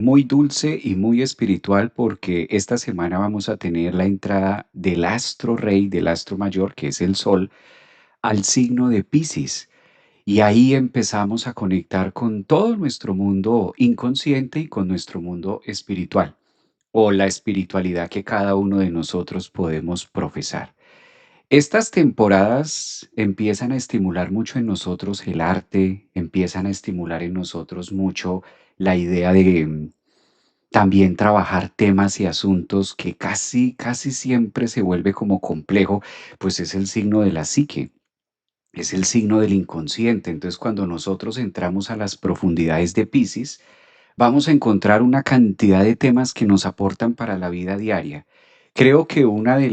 Muy dulce y muy espiritual porque esta semana vamos a tener la entrada del astro rey, del astro mayor, que es el Sol, al signo de Piscis. Y ahí empezamos a conectar con todo nuestro mundo inconsciente y con nuestro mundo espiritual, o la espiritualidad que cada uno de nosotros podemos profesar. Estas temporadas empiezan a estimular mucho en nosotros el arte, empiezan a estimular en nosotros mucho la idea de también trabajar temas y asuntos que casi siempre se vuelve como complejo, pues es el signo de la psique, es el signo del inconsciente. Entonces, cuando nosotros entramos a las profundidades de Piscis, vamos a encontrar una cantidad de temas que nos aportan para la vida diaria. Creo que uno de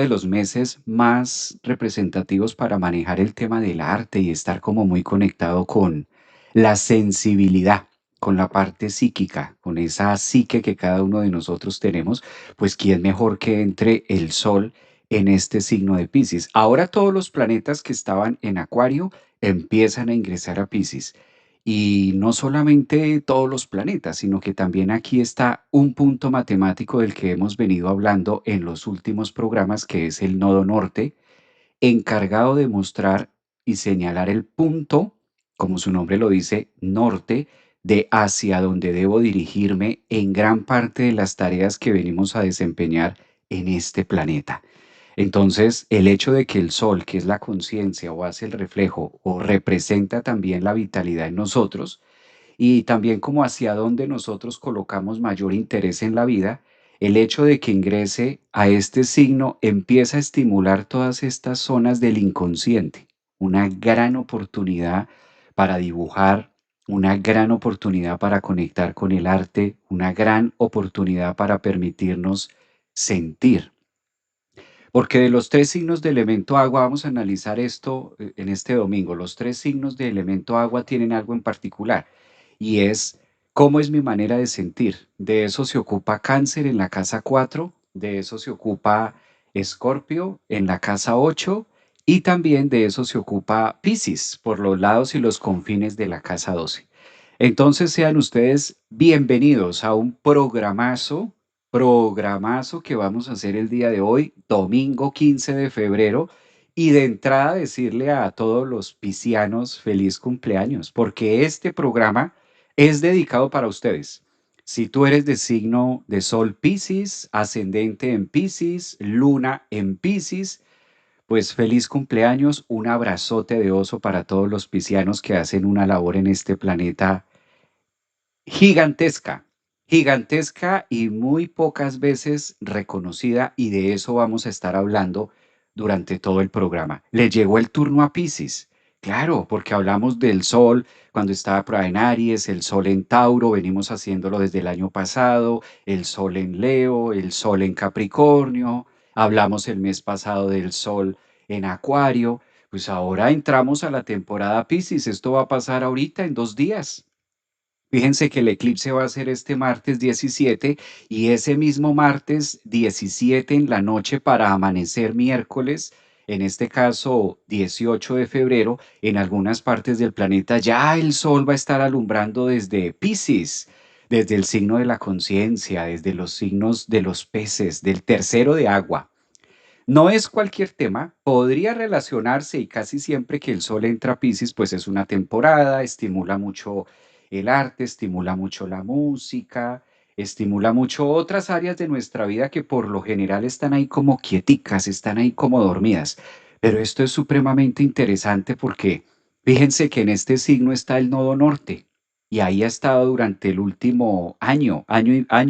los meses más representativos para manejar el tema del arte y estar como muy conectado con la sensibilidad, con la parte psíquica, con esa psique que cada uno de nosotros tenemos, pues quién mejor que entre el sol en este signo de Piscis. Ahora todos los planetas que estaban en Acuario empiezan a ingresar a Piscis. Y no solamente todos los planetas, sino que también aquí está un punto matemático del que hemos venido hablando en los últimos programas, que es el nodo norte, encargado de mostrar y señalar el punto, como su nombre lo dice, norte, de hacia donde debo dirigirme en gran parte de las tareas que venimos a desempeñar en este planeta. Entonces, el hecho de que el sol, que es la conciencia o hace el reflejo o representa también la vitalidad en nosotros, y también como hacia dónde nosotros colocamos mayor interés en la vida, el hecho de que ingrese a este signo empieza a estimular todas estas zonas del inconsciente, una gran oportunidad para dibujar, una gran oportunidad para conectar con el arte, una gran oportunidad para permitirnos sentir. Porque de los tres signos de elemento agua, vamos a analizar esto en este domingo. Los tres signos de elemento agua tienen algo en particular y es cómo es mi manera de sentir. De eso se ocupa Cáncer en la casa 4, de eso se ocupa Escorpio en la casa 8 y también de eso se ocupa Piscis por los lados y los confines de la casa 12. Entonces sean ustedes bienvenidos a un programazo que vamos a hacer el día de hoy, domingo 15 de febrero. Y de entrada decirle a todos los piscianos feliz cumpleaños, porque este programa es dedicado para ustedes. Si tú eres de signo de Sol Piscis, ascendente en Piscis, luna en Piscis, pues feliz cumpleaños, un abrazote de oso para todos los piscianos que hacen una labor en este planeta gigantesca, gigantesca y muy pocas veces reconocida, y de eso vamos a estar hablando durante todo el programa. Le llegó el turno a Piscis. Claro, porque hablamos del Sol cuando estaba por ahí en Aries, el Sol en Tauro, venimos haciéndolo desde el año pasado, el Sol en Leo, el Sol en Capricornio, hablamos el mes pasado del Sol en Acuario, pues ahora entramos a la temporada Piscis, esto va a pasar ahorita en 2 días. Fíjense que el eclipse va a ser este martes 17 y ese mismo martes 17 en la noche para amanecer miércoles, en este caso 18 de febrero, en algunas partes del planeta ya el sol va a estar alumbrando desde Piscis, desde el signo de la conciencia, desde los signos de los peces, del tercero de agua. No es cualquier tema, podría relacionarse y casi siempre que el sol entra a Piscis, pues es una temporada, estimula mucho el arte, estimula mucho la música, estimula mucho otras áreas de nuestra vida que por lo general están ahí como quieticas, están ahí como dormidas. Pero esto es supremamente interesante porque fíjense que en este signo está el nodo norte y ahí ha estado durante el último año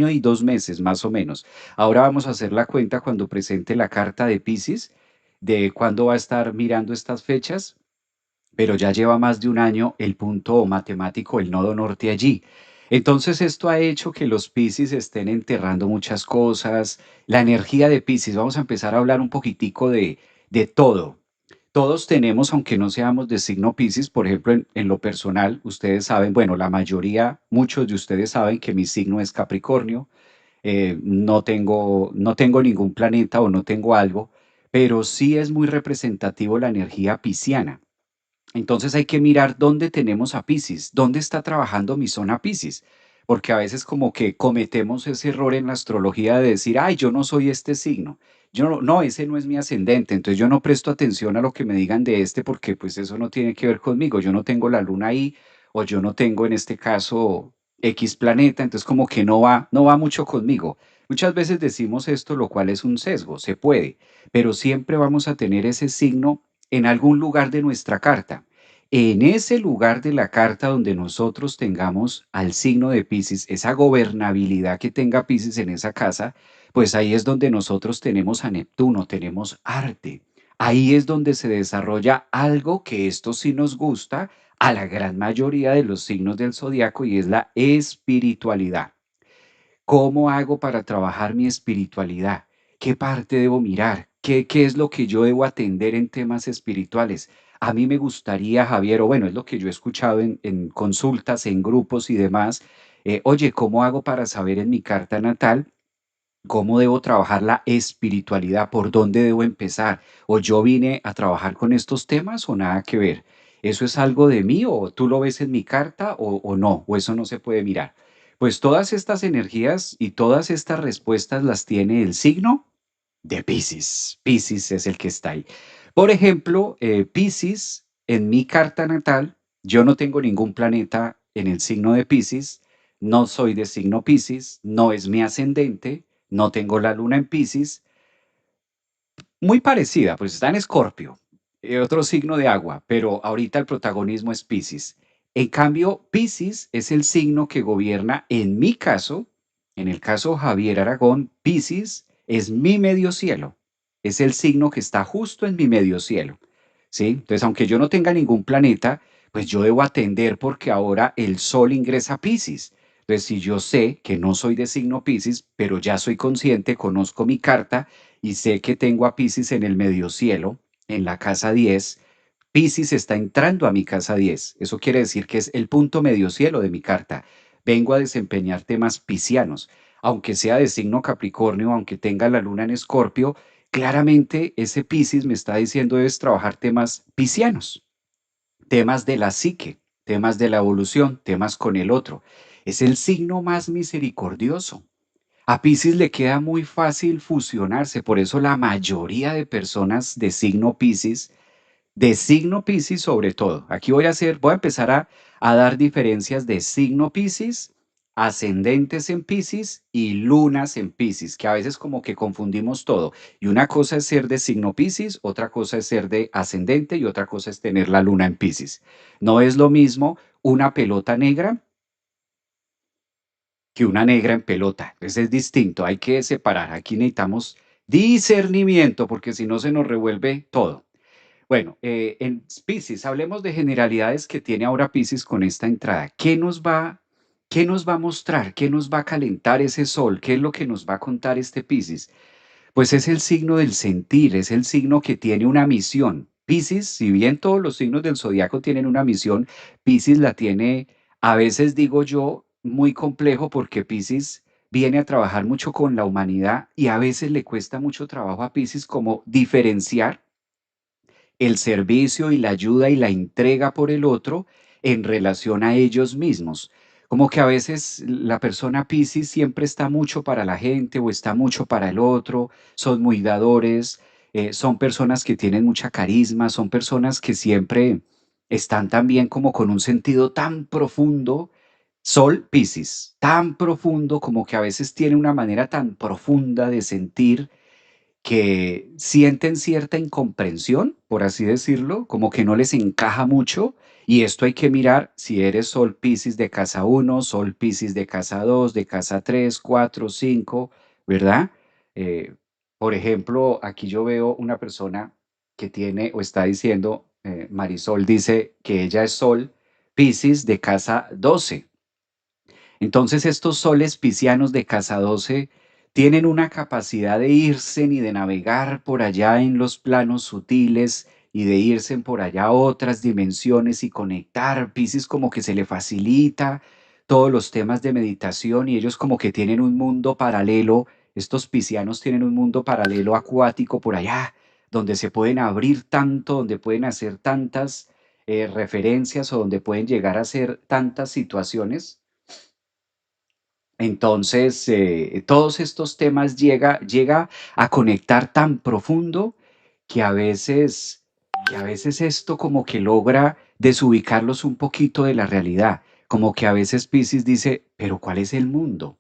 y 2 meses más o menos. Ahora vamos a hacer la cuenta cuando presente la carta de Piscis de cuándo va a estar mirando estas fechas, pero ya lleva más de un año el punto matemático, el nodo norte allí. Entonces esto ha hecho que los Piscis estén enterrando muchas cosas. La energía de Piscis, vamos a empezar a hablar un poquitico de todo. Todos tenemos, aunque no seamos de signo Piscis, por ejemplo, en lo personal, ustedes saben, bueno, la mayoría, muchos de ustedes saben que mi signo es Capricornio, no tengo ningún planeta o no tengo algo, pero sí es muy representativo la energía pisciana. Entonces hay que mirar dónde tenemos a Piscis, dónde está trabajando mi zona Piscis. porque a veces como que cometemos ese error en la astrología de decir, ay, yo no soy este signo, yo no, no, ese no es mi ascendente, entonces yo no presto atención a lo que me digan de este porque pues eso no tiene que ver conmigo, yo no tengo la luna ahí o yo no tengo en este caso X planeta, entonces como que no va mucho conmigo. Muchas veces decimos esto, lo cual es un sesgo, se puede, pero siempre vamos a tener ese signo en algún lugar de nuestra carta. En ese lugar de la carta donde nosotros tengamos al signo de Piscis, esa gobernabilidad que tenga Piscis en esa casa, pues ahí es donde nosotros tenemos a Neptuno, tenemos arte. Ahí es donde se desarrolla algo que esto sí nos gusta a la gran mayoría de los signos del zodiaco y es la espiritualidad. ¿Cómo hago para trabajar mi espiritualidad? ¿Qué parte debo mirar? ¿Qué es lo que yo debo atender en temas espirituales? A mí me gustaría, Javier, o bueno, es lo que yo he escuchado en consultas, en grupos y demás. Oye, ¿cómo hago para saber en mi carta natal cómo debo trabajar la espiritualidad? ¿Por dónde debo empezar? ¿O yo vine a trabajar con estos temas o nada que ver? ¿Eso es algo de mí o tú lo ves en mi carta o no? ¿O eso no se puede mirar? Pues todas estas energías y todas estas respuestas las tiene el signo de Piscis. Piscis es el que está ahí. Por ejemplo, Piscis, en mi carta natal, yo no tengo ningún planeta en el signo de Piscis, no soy de signo Piscis, no es mi ascendente, no tengo la luna en Piscis, muy parecida, pues está en Escorpio, otro signo de agua, pero ahorita el protagonismo es Piscis. En cambio, Piscis es el signo que gobierna, en mi caso, en el caso Javier Aragón, Piscis es mi medio cielo, es el signo que está justo en mi medio cielo, ¿sí? Entonces, aunque yo no tenga ningún planeta, pues yo debo atender porque ahora el Sol ingresa a Piscis. Entonces, si yo sé que no soy de signo Piscis, pero ya soy consciente, conozco mi carta, y sé que tengo a Piscis en el medio cielo, en la casa 10. Piscis está entrando a mi casa 10. Eso quiere decir que es el punto medio cielo de mi carta. Vengo a desempeñar temas piscianos. Aunque sea de signo Capricornio, aunque tenga la luna en Escorpio, claramente ese Piscis me está diciendo debes trabajar temas piscianos, temas de la psique, temas de la evolución, temas con el otro. Es el signo más misericordioso. A Piscis le queda muy fácil fusionarse, por eso la mayoría de personas de signo Piscis sobre todo. Aquí voy a empezar a dar diferencias de signo Piscis, ascendentes en Piscis y lunas en Piscis, que a veces como que confundimos todo. Y una cosa es ser de signo Piscis, otra cosa es ser de ascendente y otra cosa es tener la luna en Piscis. No es lo mismo una pelota negra que una negra en pelota. Entonces es distinto, hay que separar. Aquí necesitamos discernimiento porque si no se nos revuelve todo. Bueno, en Piscis, hablemos de generalidades que tiene ahora Piscis con esta entrada. ¿Qué nos va a mostrar? ¿Qué nos va a calentar ese sol? ¿Qué es lo que nos va a contar este Piscis? Pues es el signo del sentir, es el signo que tiene una misión. Piscis, si bien todos los signos del zodiaco tienen una misión, Piscis la tiene, a veces digo yo, muy complejo porque Piscis viene a trabajar mucho con la humanidad y a veces le cuesta mucho trabajo a Piscis como diferenciar el servicio y la ayuda y la entrega por el otro en relación a ellos mismos. Como que a veces la persona Piscis siempre está mucho para la gente o está mucho para el otro, son muy dadores, son personas que tienen mucha carisma, son personas que siempre están también como con un sentido tan profundo. Sol Piscis, tan profundo como que a veces tiene una manera tan profunda de sentir que sienten cierta incomprensión, por así decirlo, como que no les encaja mucho. Y esto hay que mirar si eres Sol Piscis de casa uno, Sol Piscis de casa 2, de casa 3, 4, 5, ¿verdad? Eh, por ejemplo, aquí yo veo una persona que tiene o está diciendo, Marisol dice que ella es Sol Piscis de casa 12. Entonces estos soles piscianos de casa 12 tienen una capacidad de irse y de navegar por allá en los planos sutiles y de irse por allá a otras dimensiones y conectar. Piscis como que se le facilita todos los temas de meditación y ellos como que tienen un mundo paralelo. Estos piscianos tienen un mundo paralelo acuático por allá, donde se pueden abrir tanto, donde pueden hacer tantas referencias o donde pueden llegar a hacer tantas situaciones Entonces, todos estos temas llega a conectar tan profundo que a veces esto como que logra desubicarlos un poquito de la realidad, como que a veces Piscis dice, pero ¿cuál es el mundo?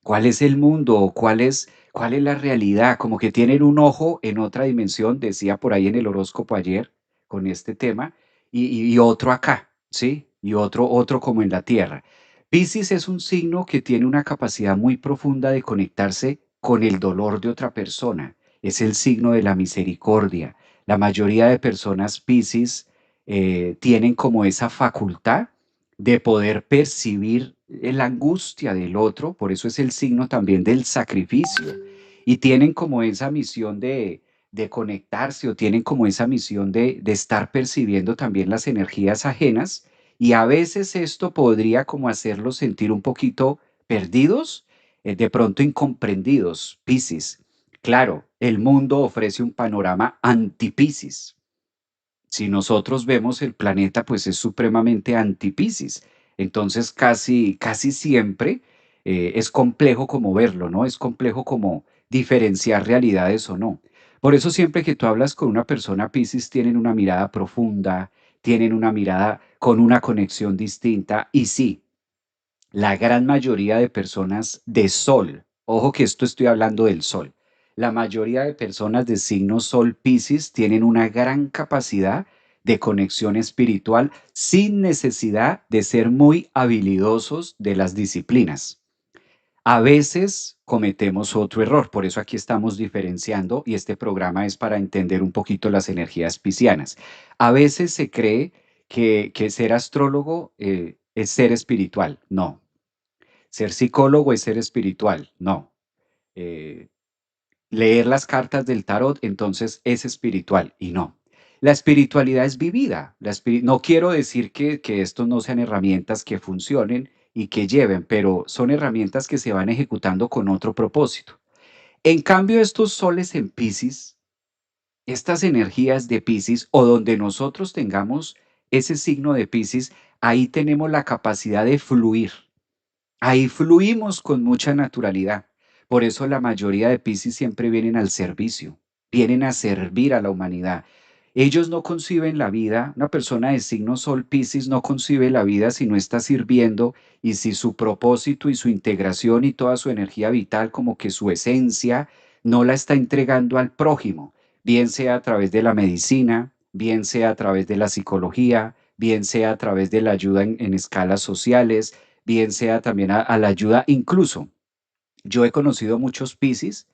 ¿Cuál es el mundo? ¿O cuál es la realidad? Como que tienen un ojo en otra dimensión, decía por ahí en el horóscopo ayer con este tema, y otro acá, ¿sí? Y otro como en la Tierra. Piscis es un signo que tiene una capacidad muy profunda de conectarse con el dolor de otra persona. Es el signo de la misericordia. La mayoría de personas Piscis tienen como esa facultad de poder percibir la angustia del otro, por eso es el signo también del sacrificio, y tienen como esa misión de conectarse o tienen como esa misión de estar percibiendo también las energías ajenas, y a veces esto podría como hacerlos sentir un poquito perdidos, de pronto incomprendidos, Piscis. Claro, el mundo ofrece un panorama anti-Piscis. Si nosotros vemos el planeta, pues es supremamente anti-Piscis. Entonces, casi siempre es complejo como verlo, ¿no? Es complejo como diferenciar realidades o no. Por eso siempre que tú hablas con una persona Piscis, tienen una mirada profunda, tienen una mirada con una conexión distinta. Y sí, la gran mayoría de personas de Sol, ojo que esto estoy hablando del Sol, la mayoría de personas de signo Sol Piscis tienen una gran capacidad de conexión espiritual sin necesidad de ser muy habilidosos de las disciplinas. A veces cometemos otro error, por eso aquí estamos diferenciando y este programa es para entender un poquito las energías piscianas. A veces se cree que ser astrólogo es ser espiritual. No, ser psicólogo es ser espiritual, no. Eh, Leer las cartas del tarot, entonces es espiritual y no. La espiritualidad es vivida. No quiero decir que estos no sean herramientas que funcionen y que lleven, pero son herramientas que se van ejecutando con otro propósito. En cambio, estos soles en Piscis, estas energías de Piscis o donde nosotros tengamos ese signo de Piscis, ahí tenemos la capacidad de fluir. Ahí fluimos con mucha naturalidad. Por eso la mayoría de Piscis siempre vienen al servicio, vienen a servir a la humanidad. Ellos no conciben la vida, una persona de signo Sol Piscis no concibe la vida si no está sirviendo y si su propósito y su integración y toda su energía vital, como que su esencia, no la está entregando al prójimo, bien sea a través de la medicina, bien sea a través de la psicología, bien sea a través de la ayuda en escalas sociales, bien sea también a la ayuda. Incluso yo he conocido muchos Piscis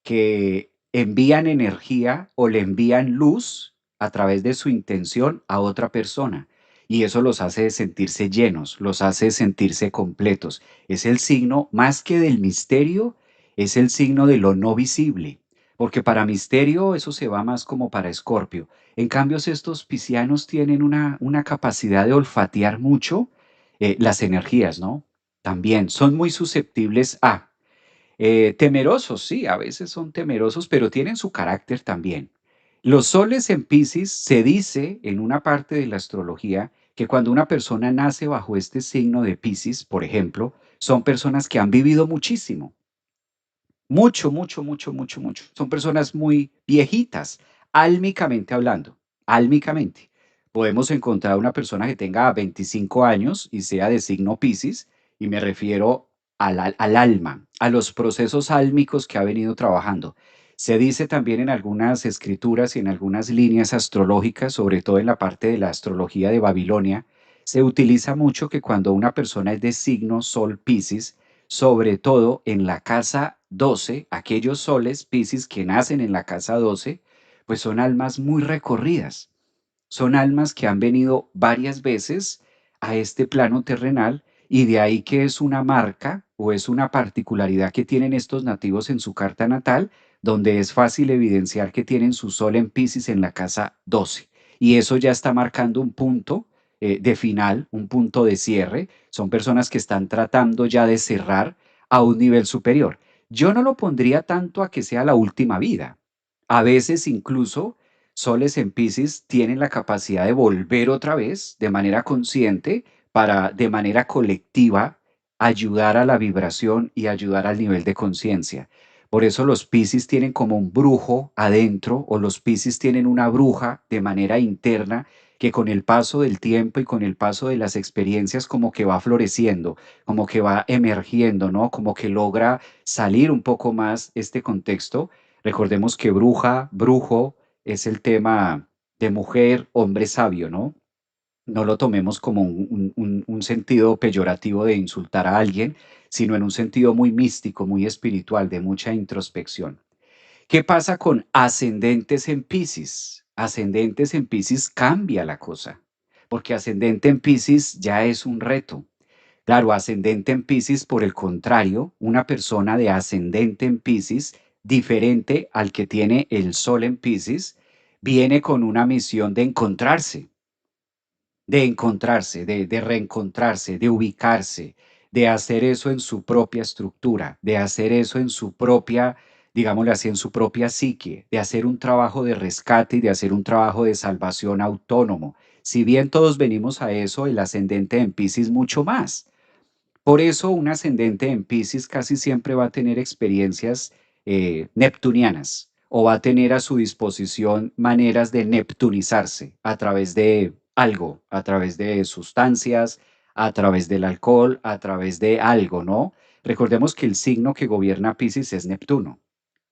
que envían energía o le envían luz a través de su intención a otra persona. Y eso los hace sentirse llenos, los hace sentirse completos. Es el signo, más que del misterio, es el signo de lo no visible. Porque para misterio eso se va más como para Escorpio. En cambio, estos piscianos tienen una capacidad de olfatear mucho las energías, ¿no? También son muy susceptibles a temerosos, sí, a veces son temerosos, pero tienen su carácter también. Los soles en Piscis se dice en una parte de la astrología que cuando una persona nace bajo este signo de Piscis, por ejemplo, son personas que han vivido muchísimo, mucho, mucho, mucho, mucho, mucho. Son personas muy viejitas, álmicamente hablando, álmicamente. Podemos encontrar una persona que tenga 25 años y sea de signo Piscis, y me refiero al alma, a los procesos álmicos que ha venido trabajando. Se dice también en algunas escrituras y en algunas líneas astrológicas, sobre todo en la parte de la astrología de Babilonia, se utiliza mucho que cuando una persona es de signo Sol Piscis, sobre todo en la casa 12, aquellos soles Piscis que nacen en la casa 12, pues son almas muy recorridas, son almas que han venido varias veces a este plano terrenal y de ahí que es una marca o es una particularidad que tienen estos nativos en su carta natal, donde es fácil evidenciar que tienen su sol en Piscis en la casa 12. Y eso ya está marcando un punto de final, un punto de cierre. Son personas que están tratando ya de cerrar a un nivel superior. Yo no lo pondría tanto a que sea la última vida. A veces incluso soles en Piscis tienen la capacidad de volver otra vez de manera consciente para de manera colectiva ayudar a la vibración y ayudar al nivel de conciencia. Por eso los Piscis tienen como un brujo adentro o los Piscis tienen una bruja de manera interna que con el paso del tiempo y con el paso de las experiencias como que va floreciendo, como que va emergiendo, ¿no? Como que logra salir un poco más este contexto. Recordemos que bruja, brujo es el tema de mujer, hombre sabio, ¿no? No lo tomemos como un sentido peyorativo de insultar a alguien, sino en un sentido muy místico, muy espiritual, de mucha introspección. ¿Qué pasa con ascendentes en Piscis? Ascendentes en Piscis cambia la cosa, porque ascendente en Piscis ya es un reto. Claro, ascendente en Piscis, por el contrario, una persona de ascendente en Piscis, diferente al que tiene el Sol en Piscis, viene con una misión de encontrarse, de reencontrarse, de ubicarse, de hacer eso en su propia estructura, de hacer eso en su propia, digámosle así, en su propia psique, de hacer un trabajo de rescate y de hacer un trabajo de salvación autónomo. Si bien todos venimos a eso, el ascendente en Piscis mucho más. Por eso un ascendente en Piscis casi siempre va a tener experiencias neptunianas o va a tener a su disposición maneras de neptunizarse a través de algo, a través de sustancias, a través del alcohol, a través de algo, ¿no? Recordemos que el signo que gobierna Piscis es Neptuno.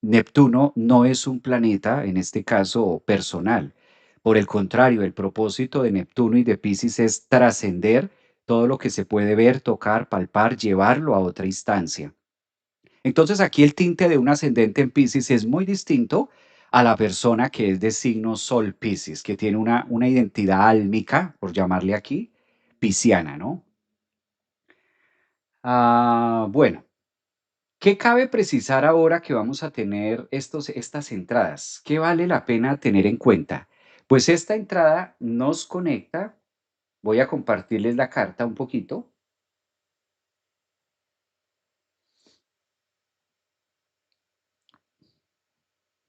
Neptuno no es un planeta, en este caso personal. Por el contrario, el propósito de Neptuno y de Piscis es trascender todo lo que se puede ver, tocar, palpar, llevarlo a otra instancia. Entonces aquí el tinte de un ascendente en Piscis es muy distinto a la persona que es de signo Sol Piscis, que tiene una identidad álmica, por llamarle aquí, pisciana, ¿no? Bueno, ¿qué cabe precisar ahora que vamos a tener estas entradas? ¿Qué vale la pena tener en cuenta? Pues esta entrada nos conecta, voy a compartirles la carta un poquito,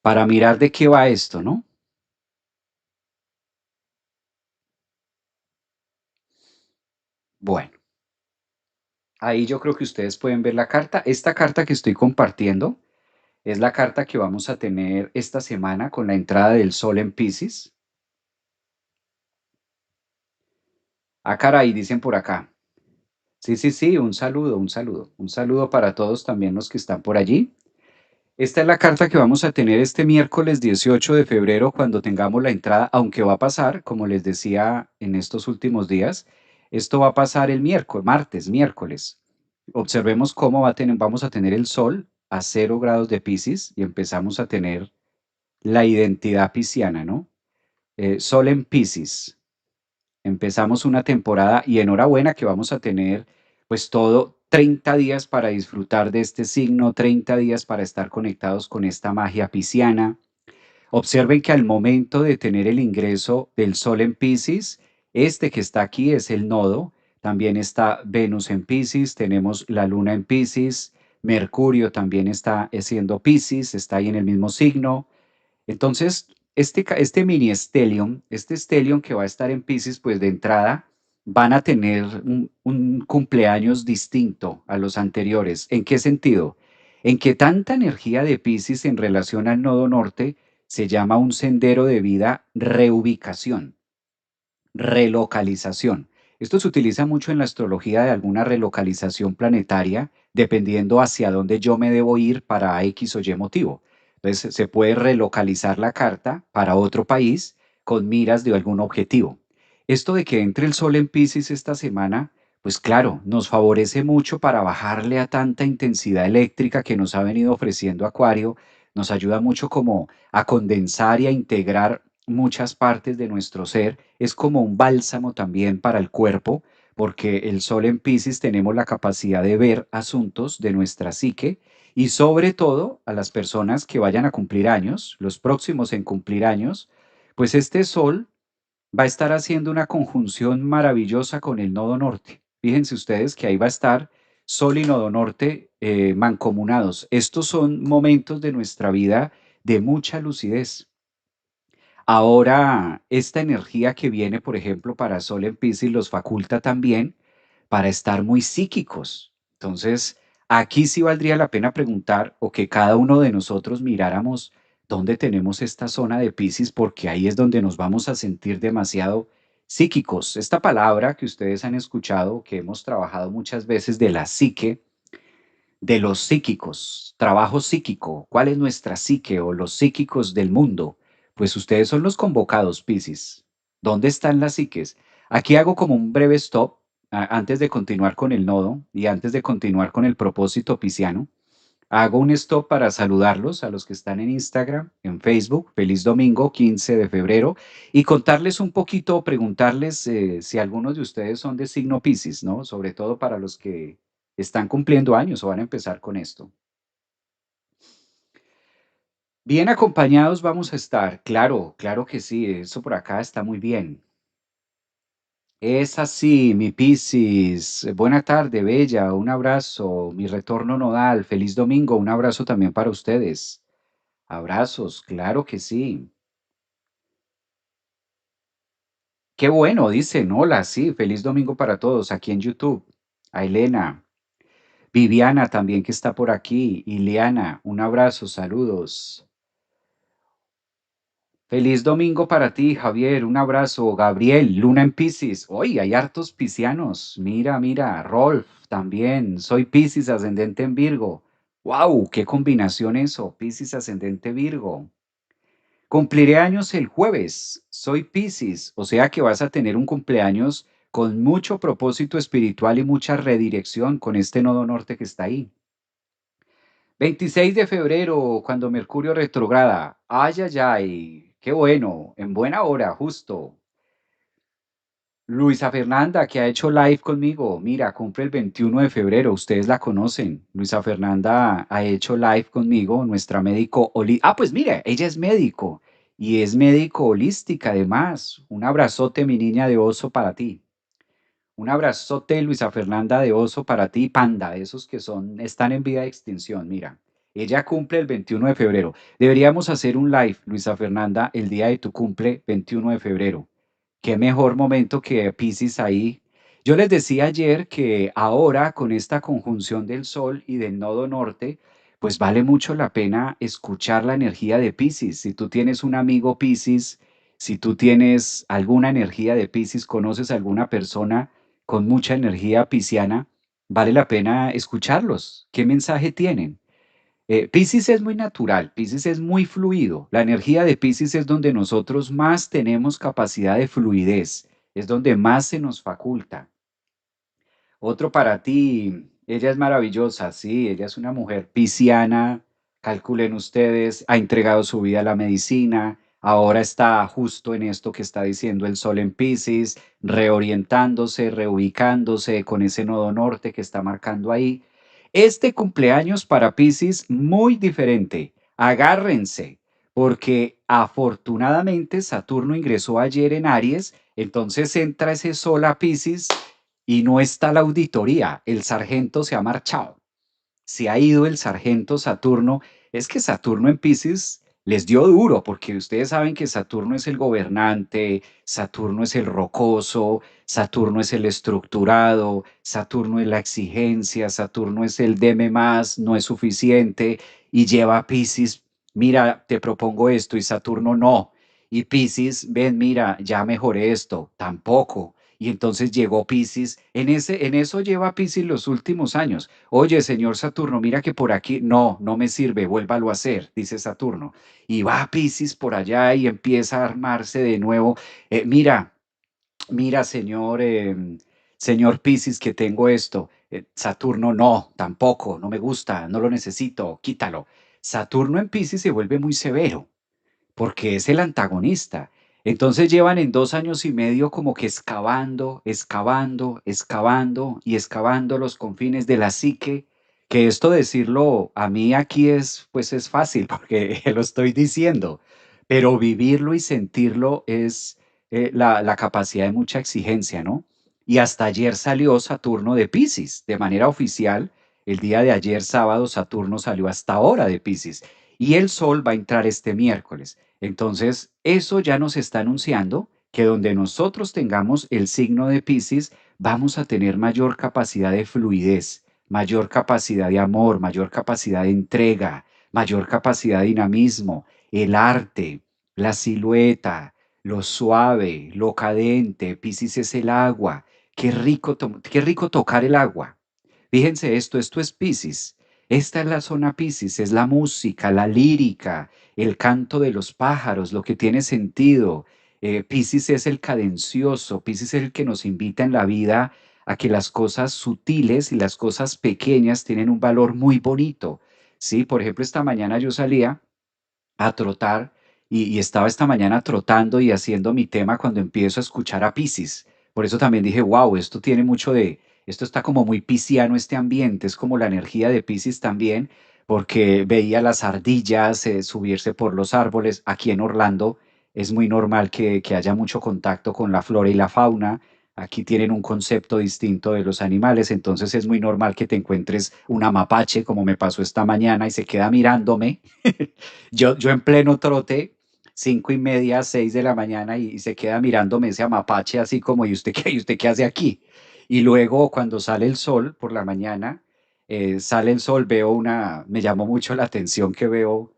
para mirar de qué va esto, ¿no? Bueno, ahí yo creo que ustedes pueden ver la carta. Esta carta que estoy compartiendo es la carta que vamos a tener esta semana con la entrada del Sol en Piscis. Ah, caray, dicen por acá. Sí, sí, sí, un saludo, un saludo. Un saludo para todos también los que están por allí. Esta es la carta que vamos a tener este miércoles 18 de febrero cuando tengamos la entrada, aunque va a pasar, como les decía en estos últimos días, esto va a pasar el miércoles, martes, miércoles. Observemos cómo vamos a tener el Sol a 0 grados de Piscis y empezamos a tener la identidad pisciana, ¿no? Sol en Piscis. Empezamos una temporada y enhorabuena que vamos a tener pues todo 30 días para disfrutar de este signo, 30 días para estar conectados con esta magia pisciana. Observen que al momento de tener el ingreso del Sol en Piscis, este que está aquí es el nodo, también está Venus en Piscis, tenemos la Luna en Piscis, Mercurio también está siendo Piscis, está ahí en el mismo signo, entonces, este mini stellium, este stellium que va a estar en Piscis, pues de entrada van a tener un cumpleaños distinto a los anteriores. ¿En qué sentido? En que tanta energía de Piscis en relación al nodo norte se llama un sendero de vida reubicación, relocalización. Esto se utiliza mucho en la astrología de alguna relocalización planetaria, dependiendo hacia dónde yo me debo ir para X o Y motivo. Entonces, se puede relocalizar la carta para otro país con miras de algún objetivo. Esto de que entre el Sol en Piscis esta semana, pues claro, nos favorece mucho para bajarle a tanta intensidad eléctrica que nos ha venido ofreciendo Acuario, nos ayuda mucho como a condensar y a integrar muchas partes de nuestro ser, es como un bálsamo también para el cuerpo, porque el Sol en Piscis tenemos la capacidad de ver asuntos de nuestra psique y sobre todo a las personas que vayan a cumplir años, los próximos en cumplir años, pues este Sol va a estar haciendo una conjunción maravillosa con el nodo norte. Fíjense ustedes que ahí va a estar Sol y nodo norte mancomunados. Estos son momentos de nuestra vida de mucha lucidez. Ahora, esta energía que viene, por ejemplo, para Sol en Piscis los faculta también para estar muy psíquicos. Entonces, aquí sí valdría la pena preguntar o que cada uno de nosotros miráramos dónde tenemos esta zona de Piscis, porque ahí es donde nos vamos a sentir demasiado psíquicos. Esta palabra que ustedes han escuchado, que hemos trabajado muchas veces de la psique, de los psíquicos, trabajo psíquico, ¿cuál es nuestra psique o los psíquicos del mundo? Pues ustedes son los convocados, Piscis. ¿Dónde están las psiques? Aquí hago como un breve stop antes de continuar con el nodo y antes de continuar con el propósito pisciano. Hago un stop para saludarlos a los que están en Instagram, en Facebook. Feliz domingo, 15 de febrero. Y contarles un poquito, preguntarles si algunos de ustedes son de signo Piscis, ¿no? Sobre todo para los que están cumpliendo años o van a empezar con esto. Bien acompañados vamos a estar. Claro, claro que sí. Eso por acá está muy bien. Es así, mi Piscis. Buena tarde, bella. Un abrazo. Mi retorno nodal. Feliz domingo. Un abrazo también para ustedes. Abrazos, claro que sí. Qué bueno, dicen. Hola, sí, feliz domingo para todos aquí en YouTube. A Elena, Viviana también que está por aquí. Ileana, un abrazo, saludos. Feliz domingo para ti, Javier. Un abrazo. Gabriel, Luna en Piscis. Hoy hay hartos piscianos. Mira, mira. Rolf, también. Soy Piscis, ascendente en Virgo. ¡Wow! ¡Qué combinación eso! Piscis, ascendente Virgo. Cumpliré años el jueves. Soy Piscis, o sea que vas a tener un cumpleaños con mucho propósito espiritual y mucha redirección con este nodo norte que está ahí. 26 de febrero, cuando Mercurio retrograda. Ay, ay, ay. Qué bueno. En buena hora, justo. Luisa Fernanda, que ha hecho live conmigo. Mira, cumple el 21 de febrero. Ustedes la conocen. Luisa Fernanda ha hecho live conmigo, nuestra médico. Pues mira, ella es médico y es médico holística además. Un abrazote, mi niña de oso, para ti. Un abrazote, Luisa Fernanda de oso, para ti, panda, esos que están en vía de extinción. Mira, ella cumple el 21 de febrero. Deberíamos hacer un live, Luisa Fernanda, el día de tu cumple, 21 de febrero. Qué mejor momento que Piscis ahí. Yo les decía ayer que ahora con esta conjunción del Sol y del nodo norte, pues vale mucho la pena escuchar la energía de Piscis. Si tú tienes un amigo Piscis, si tú tienes alguna energía de Piscis, conoces a alguna persona con mucha energía pisciana, vale la pena escucharlos. ¿Qué mensaje tienen? Piscis es muy natural, Piscis es muy fluido. La energía de Piscis es donde nosotros más tenemos capacidad de fluidez, es donde más se nos faculta. Otro para ti, ella es maravillosa, sí, ella es una mujer pisciana, calculen ustedes, ha entregado su vida a la medicina, ahora está justo en esto que está diciendo el sol en Piscis, reorientándose, reubicándose con ese nodo norte que está marcando ahí. Este cumpleaños para Piscis muy diferente, agárrense, porque afortunadamente Saturno ingresó ayer en Aries, entonces entra ese sol a Piscis y no está la auditoría, el sargento se ha marchado, se ha ido el sargento Saturno. Es que Saturno en Piscis les dio duro, porque ustedes saben que Saturno es el gobernante, Saturno es el rocoso, Saturno es el estructurado, Saturno es la exigencia, Saturno es el deme más, no es suficiente, y lleva a Piscis, mira, te propongo esto, y Saturno no. Y Piscis, ven, mira, ya mejoré esto, tampoco. Y entonces llegó Piscis, en eso lleva Piscis los últimos años. Oye, señor Saturno, mira que por aquí, no, no me sirve, vuélvalo a hacer, dice Saturno. Y va Piscis por allá y empieza a armarse de nuevo. Mira, mira, señor Piscis, que tengo esto. Saturno, no, tampoco, no me gusta, no lo necesito, quítalo. Saturno en Piscis se vuelve muy severo porque es el antagonista. Entonces llevan en 2 años y medio como que excavando, excavando, excavando y excavando los confines de la psique, que esto decirlo a mí aquí pues es fácil porque lo estoy diciendo, pero vivirlo y sentirlo es la capacidad de mucha exigencia, ¿no? Y hasta ayer salió Saturno de Piscis, de manera oficial, el día de ayer sábado Saturno salió hasta ahora de Piscis y el Sol va a entrar este miércoles. Entonces, eso ya nos está anunciando que donde nosotros tengamos el signo de Piscis, vamos a tener mayor capacidad de fluidez, mayor capacidad de amor, mayor capacidad de entrega, mayor capacidad de dinamismo, el arte, la silueta, lo suave, lo cadente. Piscis es el agua. Qué rico tocar el agua. Fíjense esto es Piscis. Esta es la zona Piscis, es la música, la lírica, el canto de los pájaros, lo que tiene sentido. Piscis es el cadencioso, Piscis es el que nos invita en la vida a que las cosas sutiles y las cosas pequeñas tienen un valor muy bonito. Sí, por ejemplo, esta mañana yo salía a trotar y estaba esta mañana trotando y haciendo mi tema cuando empiezo a escuchar a Piscis. Por eso también dije, wow, esto tiene mucho de, esto está como muy pisciano este ambiente, es como la energía de Piscis también, porque veía las ardillas subirse por los árboles. Aquí en Orlando es muy normal que haya mucho contacto con la flora y la fauna. Aquí tienen un concepto distinto de los animales, entonces es muy normal que te encuentres una mapache, como me pasó esta mañana, y se queda mirándome. Yo en pleno trote, 5:30, 6 de la mañana, y se queda mirándome ese mapache así como, ¿y usted qué hace aquí? Y luego cuando sale el sol por la mañana, sale el sol, me llamó mucho la atención que veo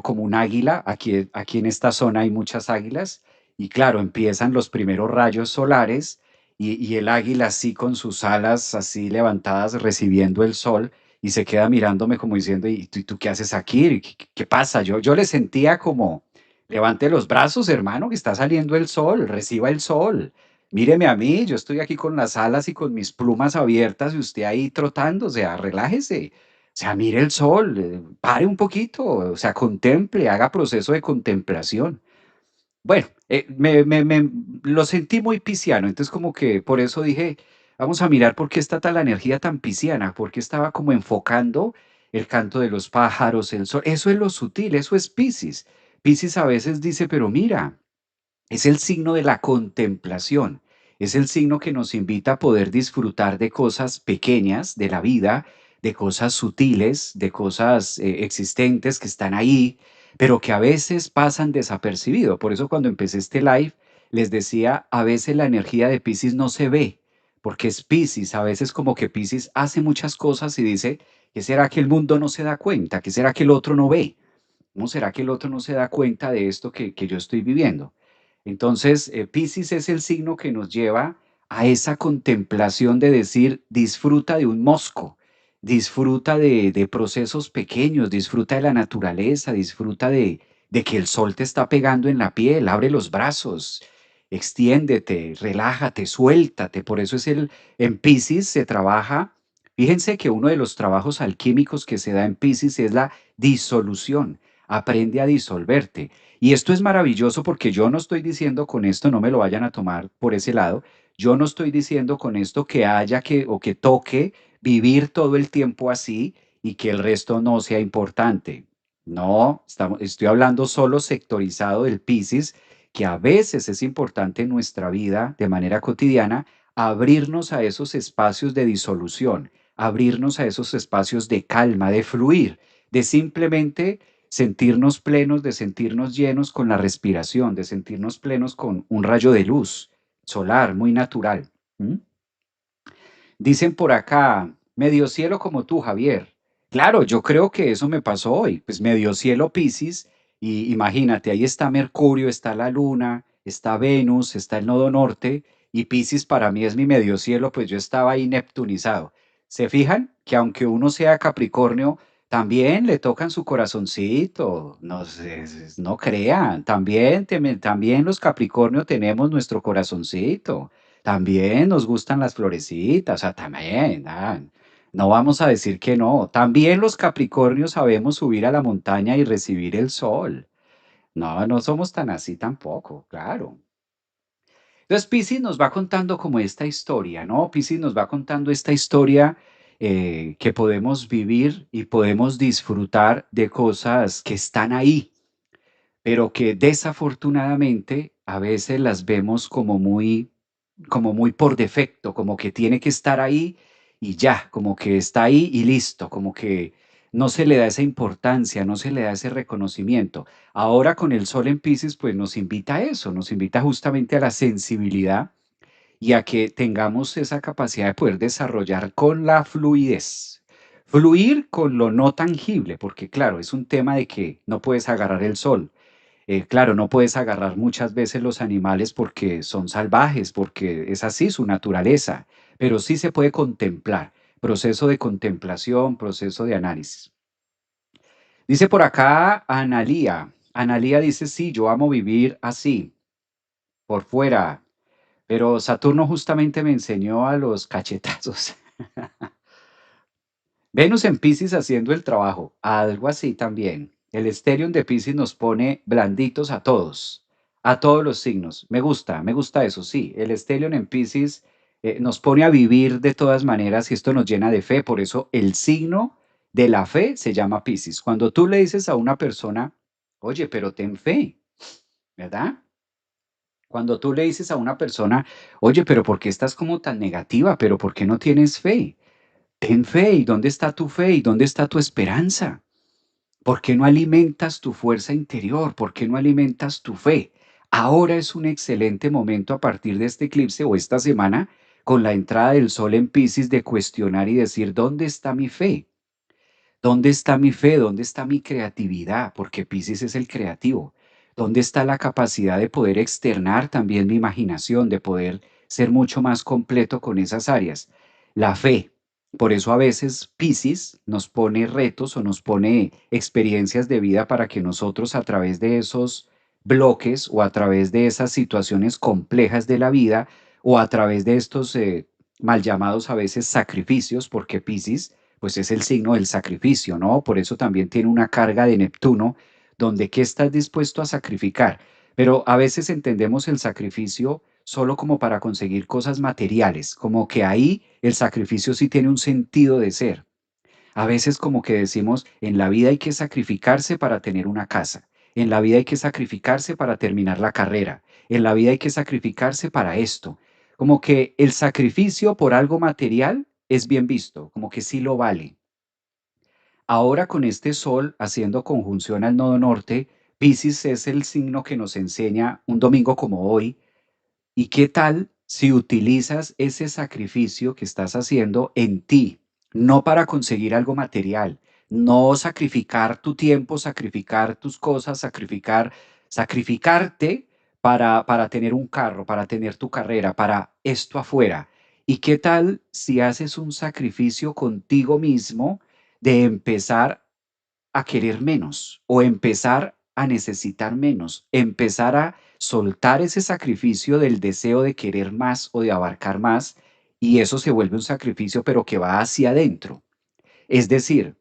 como un águila, aquí en esta zona hay muchas águilas, y claro, empiezan los primeros rayos solares, y el águila así con sus alas así levantadas recibiendo el sol, y se queda mirándome como diciendo, ¿y tú qué haces aquí? ¿Qué pasa? Yo le sentía como, levante los brazos, hermano, que está saliendo el sol, reciba el sol. Míreme a mí, yo estoy aquí con las alas y con mis plumas abiertas y usted ahí trotando, o sea, relájese. O sea, mire el sol, pare un poquito, o sea, contemple, haga proceso de contemplación. Bueno, lo sentí muy pisciano, entonces como que por eso dije, vamos a mirar por qué está tal la energía tan pisciana, porque estaba como enfocando el canto de los pájaros, el sol, eso es lo sutil, eso es Piscis. Piscis a veces dice, pero mira, es el signo de la contemplación, es el signo que nos invita a poder disfrutar de cosas pequeñas de la vida, de cosas sutiles, de cosas existentes que están ahí, pero que a veces pasan desapercibido. Por eso cuando empecé este live les decía, a veces la energía de Piscis no se ve, porque es Piscis, a veces como que Piscis hace muchas cosas y dice, ¿qué será que el mundo no se da cuenta? ¿Qué será que el otro no ve? ¿Cómo será que el otro no se da cuenta de esto que yo estoy viviendo? Entonces, Piscis es el signo que nos lleva a esa contemplación de decir, disfruta de un mosco, disfruta de procesos pequeños, disfruta de la naturaleza, disfruta de que el sol te está pegando en la piel, abre los brazos, extiéndete, relájate, suéltate. Por eso en Piscis se trabaja, fíjense que uno de los trabajos alquímicos que se da en Piscis es la disolución. Aprende a disolverte. Y esto es maravilloso porque yo no estoy diciendo con esto, no me lo vayan a tomar por ese lado, yo no estoy diciendo con esto que haya que o que toque vivir todo el tiempo así y que el resto no sea importante. No, estoy hablando solo sectorizado del Piscis, que a veces es importante en nuestra vida de manera cotidiana abrirnos a esos espacios de disolución, abrirnos a esos espacios de calma, de fluir, de simplemente sentirnos plenos, de sentirnos llenos con la respiración, de sentirnos plenos con un rayo de luz solar muy natural. ¿M? Dicen por acá, medio cielo como tú, Javier. Claro, yo creo que eso me pasó hoy, pues medio cielo Piscis, y imagínate, ahí está Mercurio, está la Luna, está Venus, está el nodo norte, y Piscis para mí es mi medio cielo, pues yo estaba ahí neptunizado. ¿Se fijan? Que aunque uno sea Capricornio, también le tocan su corazoncito, no, no crean, también los Capricornio tenemos nuestro corazoncito. También nos gustan las florecitas, o sea, también, no vamos a decir que no. También los Capricornios sabemos subir a la montaña y recibir el sol. No, no somos tan así tampoco, claro. Entonces, Piscis nos va contando como esta historia, ¿no? Piscis nos va contando esta historia que podemos vivir y podemos disfrutar de cosas que están ahí, pero que desafortunadamente a veces las vemos como muy por defecto, como que tiene que estar ahí y ya, como que está ahí y listo, como que no se le da esa importancia, no se le da ese reconocimiento. Ahora con el sol en Piscis, pues nos invita a eso, nos invita justamente a la sensibilidad y a que tengamos esa capacidad de poder desarrollar con la fluidez. Fluir con lo no tangible, porque claro, es un tema de que no puedes agarrar el sol. Claro, no puedes agarrar muchas veces los animales porque son salvajes, porque es así su naturaleza, pero sí se puede contemplar. Proceso de contemplación, proceso de análisis. Dice por acá Analía. Analía dice, sí, yo amo vivir así, por fuera, pero Saturno justamente me enseñó a los cachetazos. Venus en Piscis haciendo el trabajo, algo así también. El Stellium de Piscis nos pone blanditos a todos los signos. Me gusta eso, sí. El Stellium en Piscis nos pone a vivir de todas maneras y esto nos llena de fe. Por eso el signo de la fe se llama Piscis. Cuando tú le dices a una persona, oye, pero ten fe, ¿verdad? Cuando tú le dices a una persona, oye, pero ¿por qué estás como tan negativa? ¿Pero por qué no tienes fe? Ten fe. ¿Y dónde está tu fe? ¿Y dónde está tu esperanza? ¿Por qué no alimentas tu fuerza interior? ¿Por qué no alimentas tu fe? Ahora es un excelente momento a partir de este eclipse o esta semana, con la entrada del sol en Piscis, de cuestionar y decir, ¿dónde está mi fe? ¿Dónde está mi fe? ¿Dónde está mi creatividad? Porque Piscis es el creativo. ¿Dónde está la capacidad de poder externar también mi imaginación, de poder ser mucho más completo con esas áreas? La fe. Por eso a veces Piscis nos pone retos o nos pone experiencias de vida para que nosotros a través de esos bloques o a través de esas situaciones complejas de la vida o a través de estos mal llamados a veces sacrificios, porque Piscis pues es el signo del sacrificio, ¿no? Por eso también tiene una carga de Neptuno, donde ¿qué estás dispuesto a sacrificar? Pero a veces entendemos el sacrificio solo como para conseguir cosas materiales, como que ahí el sacrificio sí tiene un sentido de ser. A veces como que decimos, en la vida hay que sacrificarse para tener una casa, en la vida hay que sacrificarse para terminar la carrera, en la vida hay que sacrificarse para esto. Como que el sacrificio por algo material es bien visto, como que sí lo vale. Ahora con este sol haciendo conjunción al nodo norte, Piscis es el signo que nos enseña un domingo como hoy. ¿Y qué tal si utilizas ese sacrificio que estás haciendo en ti, no para conseguir algo material, no sacrificar tu tiempo, sacrificar tus cosas, sacrificarte para tener un carro, para tener tu carrera, para esto afuera? ¿Y qué tal si haces un sacrificio contigo mismo de empezar a querer menos o empezar a necesitar menos, empezar a soltar ese sacrificio del deseo de querer más o de abarcar más, y eso se vuelve un sacrificio pero que va hacia adentro? Es decir,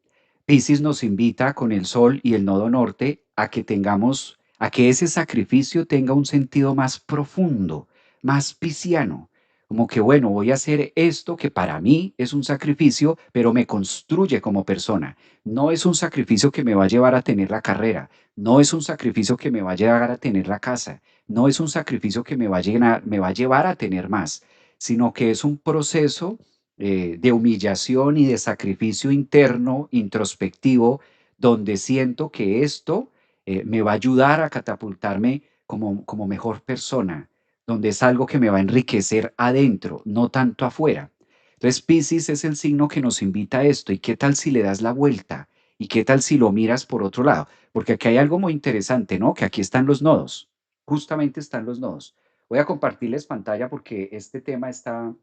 Piscis nos invita con el Sol y el nodo norte a que tengamos, a que ese sacrificio tenga un sentido más profundo, más pisciano. Como que, bueno, voy a hacer esto que para mí es un sacrificio, pero me construye como persona. No es un sacrificio que me va a llevar a tener la carrera. No es un sacrificio que me va a llevar a tener la casa. No es un sacrificio que me va a me va a llevar a tener más, sino que es un proceso de humillación y de sacrificio interno, introspectivo, donde siento que esto me va a ayudar a catapultarme como mejor persona, donde es algo que me va a enriquecer adentro, no tanto afuera. Entonces, Piscis es el signo que nos invita a esto. ¿Y qué tal si le das la vuelta? ¿Y qué tal si lo miras por otro lado? Porque aquí hay algo muy interesante, ¿no? Que aquí están los nodos. Justamente están los nodos. Voy a compartirles pantalla porque está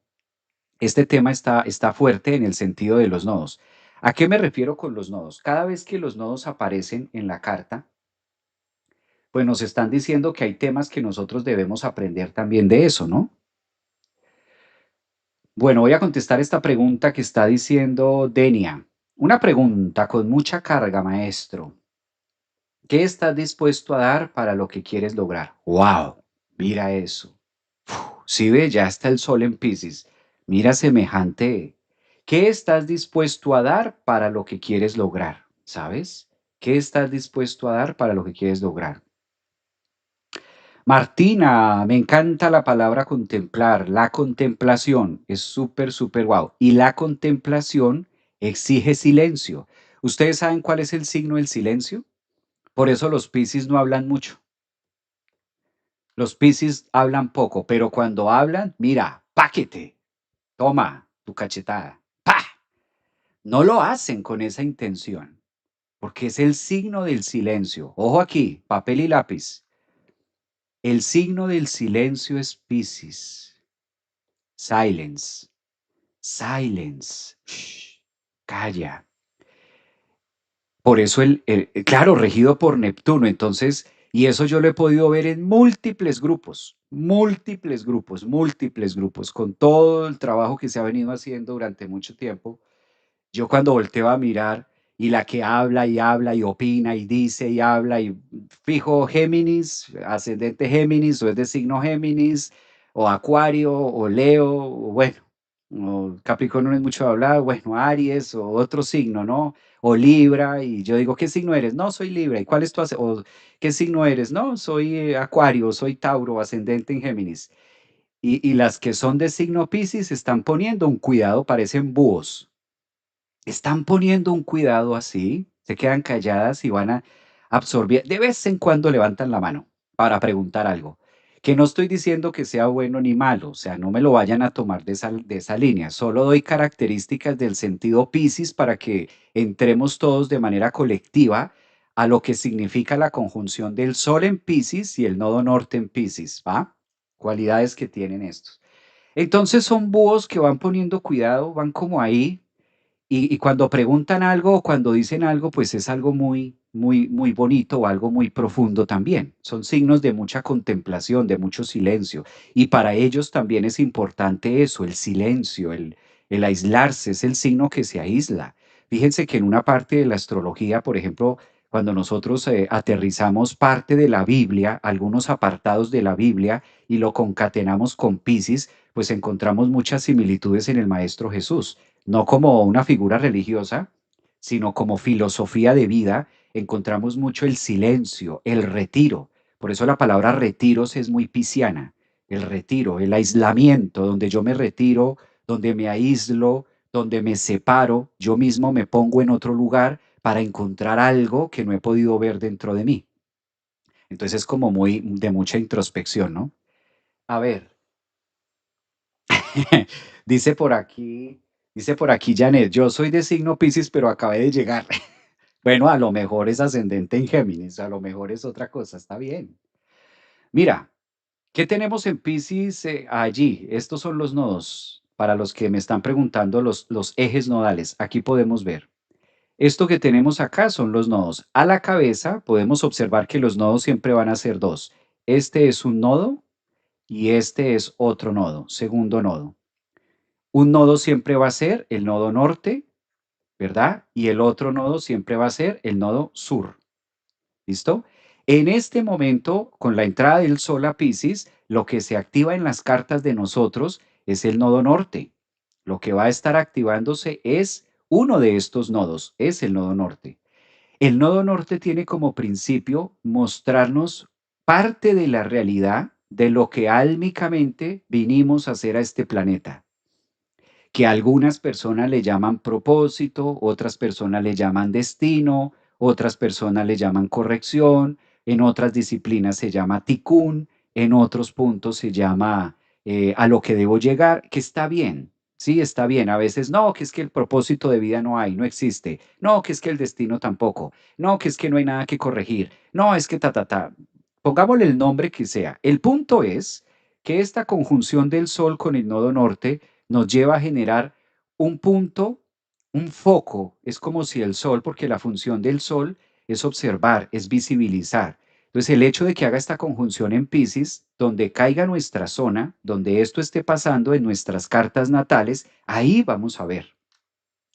fuerte en el sentido de los nodos. ¿A qué me refiero con los nodos? Cada vez que los nodos aparecen en la carta, pues nos están diciendo que hay temas que nosotros debemos aprender también de eso, ¿no? Bueno, voy a contestar esta pregunta que está diciendo Denia. Una pregunta con mucha carga, maestro. ¿Qué estás dispuesto a dar para lo que quieres lograr? ¡Wow! Mira eso. Si ve, ya está el sol en Piscis. Mira semejante. ¿Qué estás dispuesto a dar para lo que quieres lograr? ¿Sabes? ¿Qué estás dispuesto a dar para lo que quieres lograr? Martina, me encanta la palabra contemplar. La contemplación es súper, súper guau. Y la contemplación exige silencio. ¿Ustedes saben cuál es el signo del silencio? Por eso los Piscis no hablan mucho. Los Piscis hablan poco, pero cuando hablan, mira. Páquete, toma tu cachetada. ¡Pa! No lo hacen con esa intención, porque es el signo del silencio. Ojo aquí, papel y lápiz. El signo del silencio es Piscis. Silence, silence. Shh, calla. Por eso claro, regido por Neptuno. Entonces, y eso yo lo he podido ver en múltiples grupos, múltiples grupos, múltiples grupos, con todo el trabajo que se ha venido haciendo durante mucho tiempo. Yo cuando volteo a mirar y la que habla y opina y dice y habla y fijo Géminis, ascendente Géminis o es de signo Géminis o Acuario o Leo o bueno, o Capricornio no es mucho de hablar, bueno, Aries o otro signo, ¿no? O Libra y yo digo, ¿qué signo eres? No, soy Libra. ¿Y cuál es tu o qué signo eres? No, soy Acuario, soy Tauro, ascendente en Géminis. Y las que son de signo Piscis están poniendo un cuidado, parecen búhos, están poniendo un cuidado así, se quedan calladas y van a absorber. De vez en cuando levantan la mano para preguntar algo. Que no estoy diciendo que sea bueno ni malo, o sea, no me lo vayan a tomar de esa línea. Solo doy características del sentido Piscis para que entremos todos de manera colectiva a lo que significa la conjunción del Sol en Piscis y el nodo norte en Piscis, ¿va? Cualidades que tienen estos. Entonces son búhos que van poniendo cuidado, van como ahí y cuando preguntan algo o cuando dicen algo, pues es algo muy, muy, muy bonito o algo muy profundo también. Son signos de mucha contemplación, de mucho silencio. Y para ellos también es importante eso, el silencio, el aislarse, es el signo que se aísla. Fíjense que en una parte de la astrología, por ejemplo, cuando nosotros aterrizamos parte de la Biblia, algunos apartados de la Biblia, y lo concatenamos con Piscis, pues encontramos muchas similitudes en el Maestro Jesús, no como una figura religiosa, sino como filosofía de vida, encontramos mucho el silencio, el retiro. Por eso la palabra retiros es muy pisciana. El retiro, el aislamiento, donde yo me retiro, donde me aíslo, donde me separo, yo mismo me pongo en otro lugar para encontrar algo que no he podido ver dentro de mí. Entonces es como muy de mucha introspección, ¿no? A ver, dice por aquí, dice por aquí Janet, yo soy de signo Piscis, pero acabé de llegar. Bueno, a lo mejor es ascendente en Géminis, a lo mejor es otra cosa, está bien. Mira, ¿qué tenemos en Piscis allí? Estos son los nodos. Para los que me están preguntando los ejes nodales, aquí podemos ver. Esto que tenemos acá son los nodos. A la cabeza podemos observar que los nodos siempre van a ser dos. Este es un nodo y este es otro nodo, segundo nodo. Un nodo siempre va a ser el nodo norte, ¿verdad? Y el otro nodo siempre va a ser el nodo sur. ¿Listo? En este momento, con la entrada del Sol a Pisces, lo que se activa en las cartas de nosotros es el nodo norte. Lo que va a estar activándose es uno de estos nodos, es el nodo norte. El nodo norte tiene como principio mostrarnos parte de la realidad de lo que álmicamente vinimos a hacer a este planeta, que algunas personas le llaman propósito, otras personas le llaman destino, otras personas le llaman corrección, en otras disciplinas se llama tikkun, en otros puntos se llama a lo que debo llegar, que está bien. Sí, está bien. A veces no, que es que el propósito de vida no hay, no existe. No, que es que el destino tampoco. No, que es que no hay nada que corregir. No, es que ta. Pongámosle el nombre que sea. El punto es que esta conjunción del Sol con el nodo norte nos lleva a generar un punto, un foco. Es como si el Sol, porque la función del Sol es observar, es visibilizar. Entonces, el hecho de que haga esta conjunción en Pisces, donde caiga nuestra zona, donde esto esté pasando en nuestras cartas natales, ahí vamos a ver,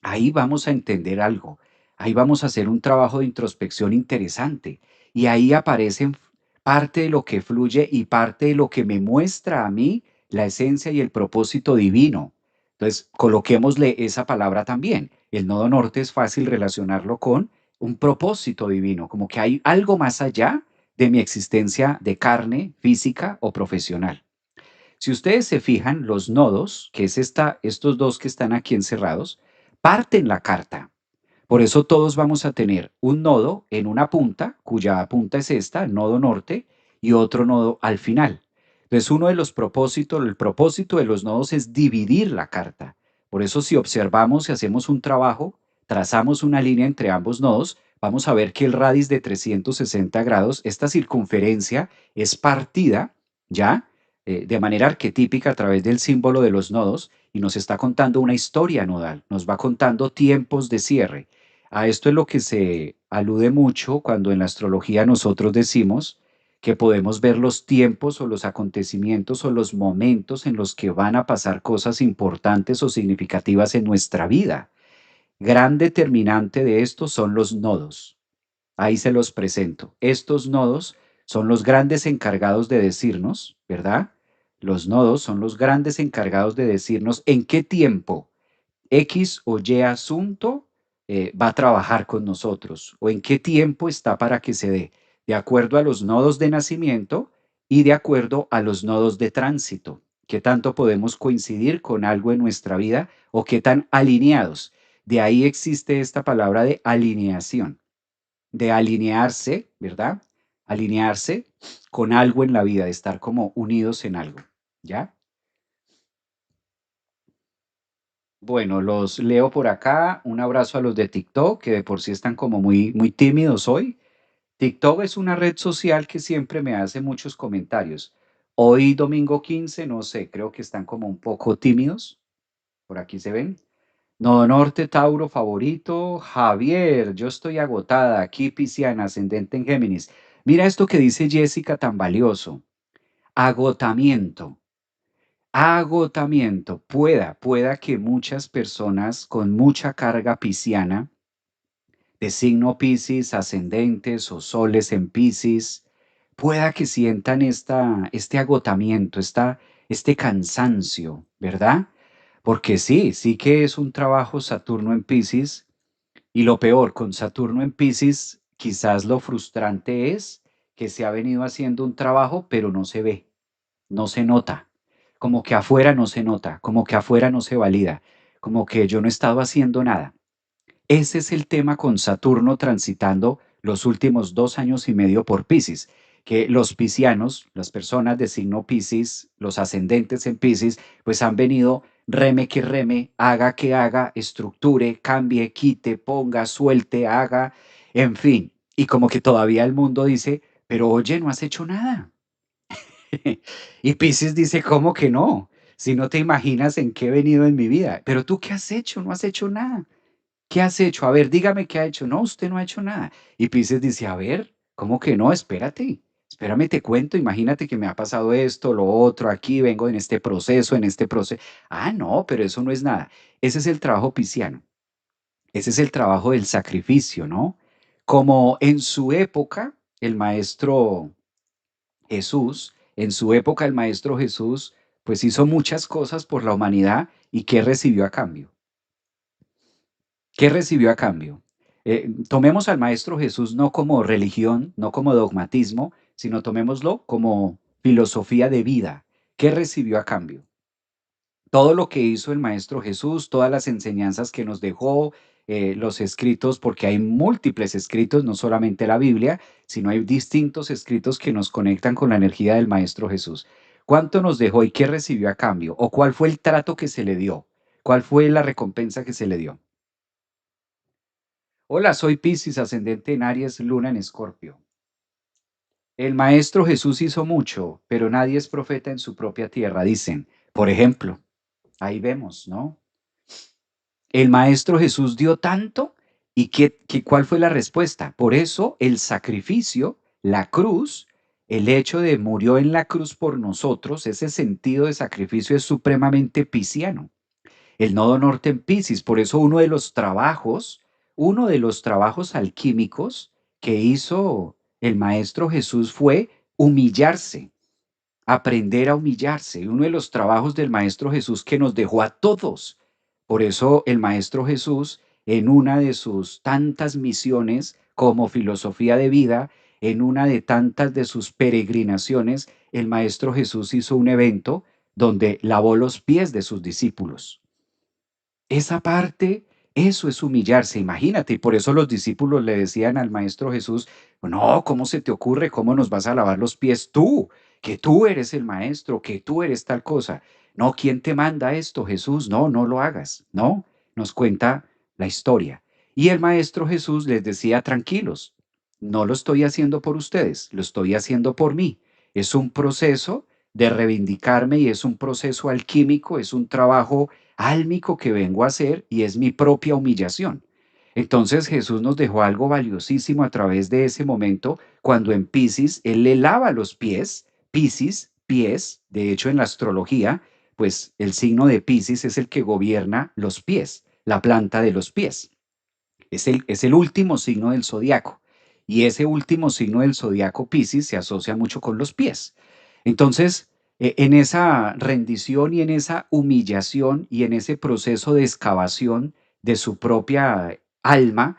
ahí vamos a entender algo, ahí vamos a hacer un trabajo de introspección interesante y ahí aparecen parte de lo que fluye y parte de lo que me muestra a mí la esencia y el propósito divino. Entonces, coloquémosle esa palabra también. El nodo norte es fácil relacionarlo con un propósito divino, como que hay algo más allá de mi existencia de carne, física o profesional. Si ustedes se fijan, los nodos, que es estos dos que están aquí encerrados, parten la carta. Por eso todos vamos a tener un nodo en una punta, cuya punta es esta, el nodo norte, y otro nodo al final. Entonces, uno de los propósitos, el propósito de los nodos es dividir la carta. Por eso, si observamos y hacemos un trabajo, trazamos una línea entre ambos nodos, vamos a ver que el radius de 360 grados, esta circunferencia es partida, ¿ya? De manera arquetípica a través del símbolo de los nodos y nos está contando una historia nodal, nos va contando tiempos de cierre. A esto es lo que se alude mucho cuando en la astrología nosotros decimos que podemos ver los tiempos o los acontecimientos o los momentos en los que van a pasar cosas importantes o significativas en nuestra vida. Gran determinante de esto son los nodos. Ahí se los presento. Estos nodos son los grandes encargados de decirnos, ¿verdad? Los nodos son los grandes encargados de decirnos en qué tiempo X o Y asunto va a trabajar con nosotros o en qué tiempo está para que se dé, de acuerdo a los nodos de nacimiento y de acuerdo a los nodos de tránsito. ¿Qué tanto podemos coincidir con algo en nuestra vida o qué tan alineados? De ahí existe esta palabra de alineación, de alinearse, ¿verdad? Alinearse con algo en la vida, de estar como unidos en algo, ¿ya? Bueno, los leo por acá. Un abrazo a los de TikTok, que de por sí están como muy, muy tímidos hoy. TikTok es una red social que siempre me hace muchos comentarios. Hoy, domingo 15, no sé, creo que están como un poco tímidos. Por aquí se ven. Nodo Norte, Tauro, favorito. Javier, yo estoy agotada. Aquí, Pisciana, ascendente en Géminis. Mira esto que dice Jessica tan valioso. Agotamiento. Agotamiento. Pueda que muchas personas con mucha carga pisciana, de signo Piscis, ascendentes o soles en Piscis, pueda que sientan este agotamiento, este cansancio, ¿verdad? Porque sí, sí que es un trabajo Saturno en Piscis y lo peor, con Saturno en Piscis, quizás lo frustrante es que se ha venido haciendo un trabajo, pero no se ve, no se nota, como que afuera no se nota, como que afuera no se valida, como que yo no he estado haciendo nada. Ese es el tema con Saturno transitando los últimos 2 años y medio por Piscis, que los piscianos, las personas de signo Piscis, los ascendentes en Piscis, pues han venido reme que reme, haga que haga, estructure, cambie, quite, ponga, suelte, haga, en fin. Y como que todavía el mundo dice, pero oye, no has hecho nada. Y Piscis dice, ¿cómo que no? Si no te imaginas en qué he venido en mi vida. Pero tú, ¿qué has hecho? No has hecho nada. ¿Qué has hecho? A ver, dígame qué ha hecho. No, usted no ha hecho nada. Y Piscis dice, a ver, ¿cómo que no? Espérate, espérame, te cuento. Imagínate que me ha pasado esto, lo otro, aquí vengo en este proceso, en este proceso. Ah, no, pero eso no es nada. Ese es el trabajo pisciano. Ese es el trabajo del sacrificio, ¿no? Como en su época, el maestro Jesús, en su época el maestro Jesús, pues hizo muchas cosas por la humanidad y ¿qué recibió a cambio? ¿Qué recibió a cambio? Tomemos al Maestro Jesús no como religión, no como dogmatismo, sino tomémoslo como filosofía de vida. ¿Qué recibió a cambio? Todo lo que hizo el Maestro Jesús, todas las enseñanzas que nos dejó, los escritos, porque hay múltiples escritos, no solamente la Biblia, sino hay distintos escritos que nos conectan con la energía del Maestro Jesús. ¿Cuánto nos dejó y qué recibió a cambio? ¿O cuál fue el trato que se le dio? ¿Cuál fue la recompensa que se le dio? Hola, soy Piscis, ascendente en Aries, luna en Escorpio. El Maestro Jesús hizo mucho, pero nadie es profeta en su propia tierra, dicen. Por ejemplo, ahí vemos, ¿no? El Maestro Jesús dio tanto y ¿cuál fue la respuesta? Por eso el sacrificio, la cruz, el hecho de murió en la cruz por nosotros, ese sentido de sacrificio es supremamente pisciano. El nodo norte en Piscis. Por eso uno de los trabajos alquímicos que hizo el Maestro Jesús fue humillarse, aprender a humillarse. Uno de los trabajos del Maestro Jesús que nos dejó a todos. Por eso el Maestro Jesús, en una de sus tantas misiones como filosofía de vida, en una de tantas de sus peregrinaciones, el Maestro Jesús hizo un evento donde lavó los pies de sus discípulos. Esa parte, eso es humillarse, imagínate, y por eso los discípulos le decían al Maestro Jesús, no, ¿cómo se te ocurre? ¿Cómo nos vas a lavar los pies tú? que tú eres el maestro, que tú eres tal cosa. No, ¿quién te manda esto, Jesús? No, no lo hagas. No, nos cuenta la historia. Y el maestro Jesús les decía, tranquilos, no lo estoy haciendo por ustedes, lo estoy haciendo por mí. Es un proceso de reivindicarme y es un proceso alquímico, es un trabajo álmico que vengo a hacer y es mi propia humillación. Entonces Jesús nos dejó algo valiosísimo a través de ese momento cuando en Piscis Él le lava los pies. Piscis, pies, de hecho en la astrología, pues el signo de Piscis es el que gobierna los pies, la planta de los pies. Es el último signo del zodiaco. Y ese último signo del zodiaco Piscis se asocia mucho con los pies. Entonces, en esa rendición y en esa humillación y en ese proceso de excavación de su propia alma,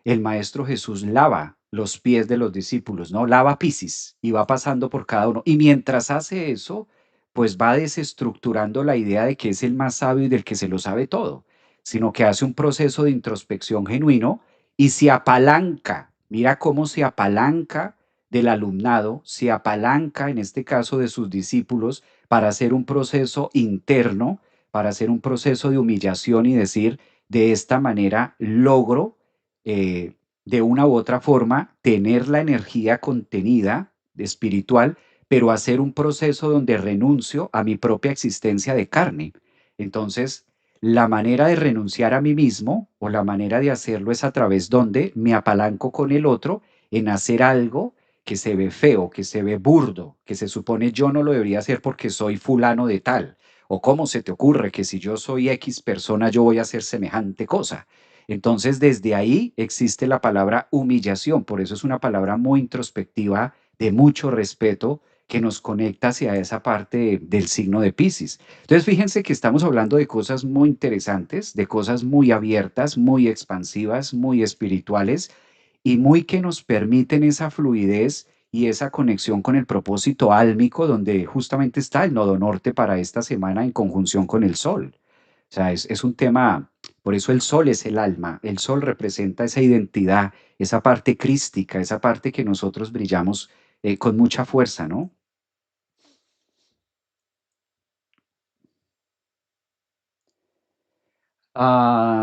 el Maestro Jesús lava los pies de los discípulos, ¿no? Lava Piscis y va pasando por cada uno. Y mientras hace eso, pues va desestructurando la idea de que es el más sabio y del que se lo sabe todo, sino que hace un proceso de introspección genuino y se apalanca. Mira cómo se apalanca del alumnado, se apalanca en este caso de sus discípulos para hacer un proceso interno, para hacer un proceso de humillación y decir, de esta manera logro de una u otra forma tener la energía contenida espiritual, pero hacer un proceso donde renuncio a mi propia existencia de carne. Entonces, la manera de renunciar a mí mismo o la manera de hacerlo es a través donde me apalanco con el otro en hacer algo que se ve feo, que se ve burdo, que se supone yo no lo debería hacer porque soy fulano de tal. O cómo se te ocurre que si yo soy X persona yo voy a hacer semejante cosa. Entonces, desde ahí existe la palabra humillación. Por eso es una palabra muy introspectiva, de mucho respeto, que nos conecta hacia esa parte del signo de Piscis. Entonces, fíjense que estamos hablando de cosas muy interesantes, de cosas muy abiertas, muy expansivas, muy espirituales y muy que nos permiten esa fluidez y esa conexión con el propósito álmico, donde justamente está el nodo norte para esta semana en conjunción con el sol. O sea, es un tema, por eso el sol es el alma, el sol representa esa identidad, esa parte crística, esa parte que nosotros brillamos con mucha fuerza, ¿no?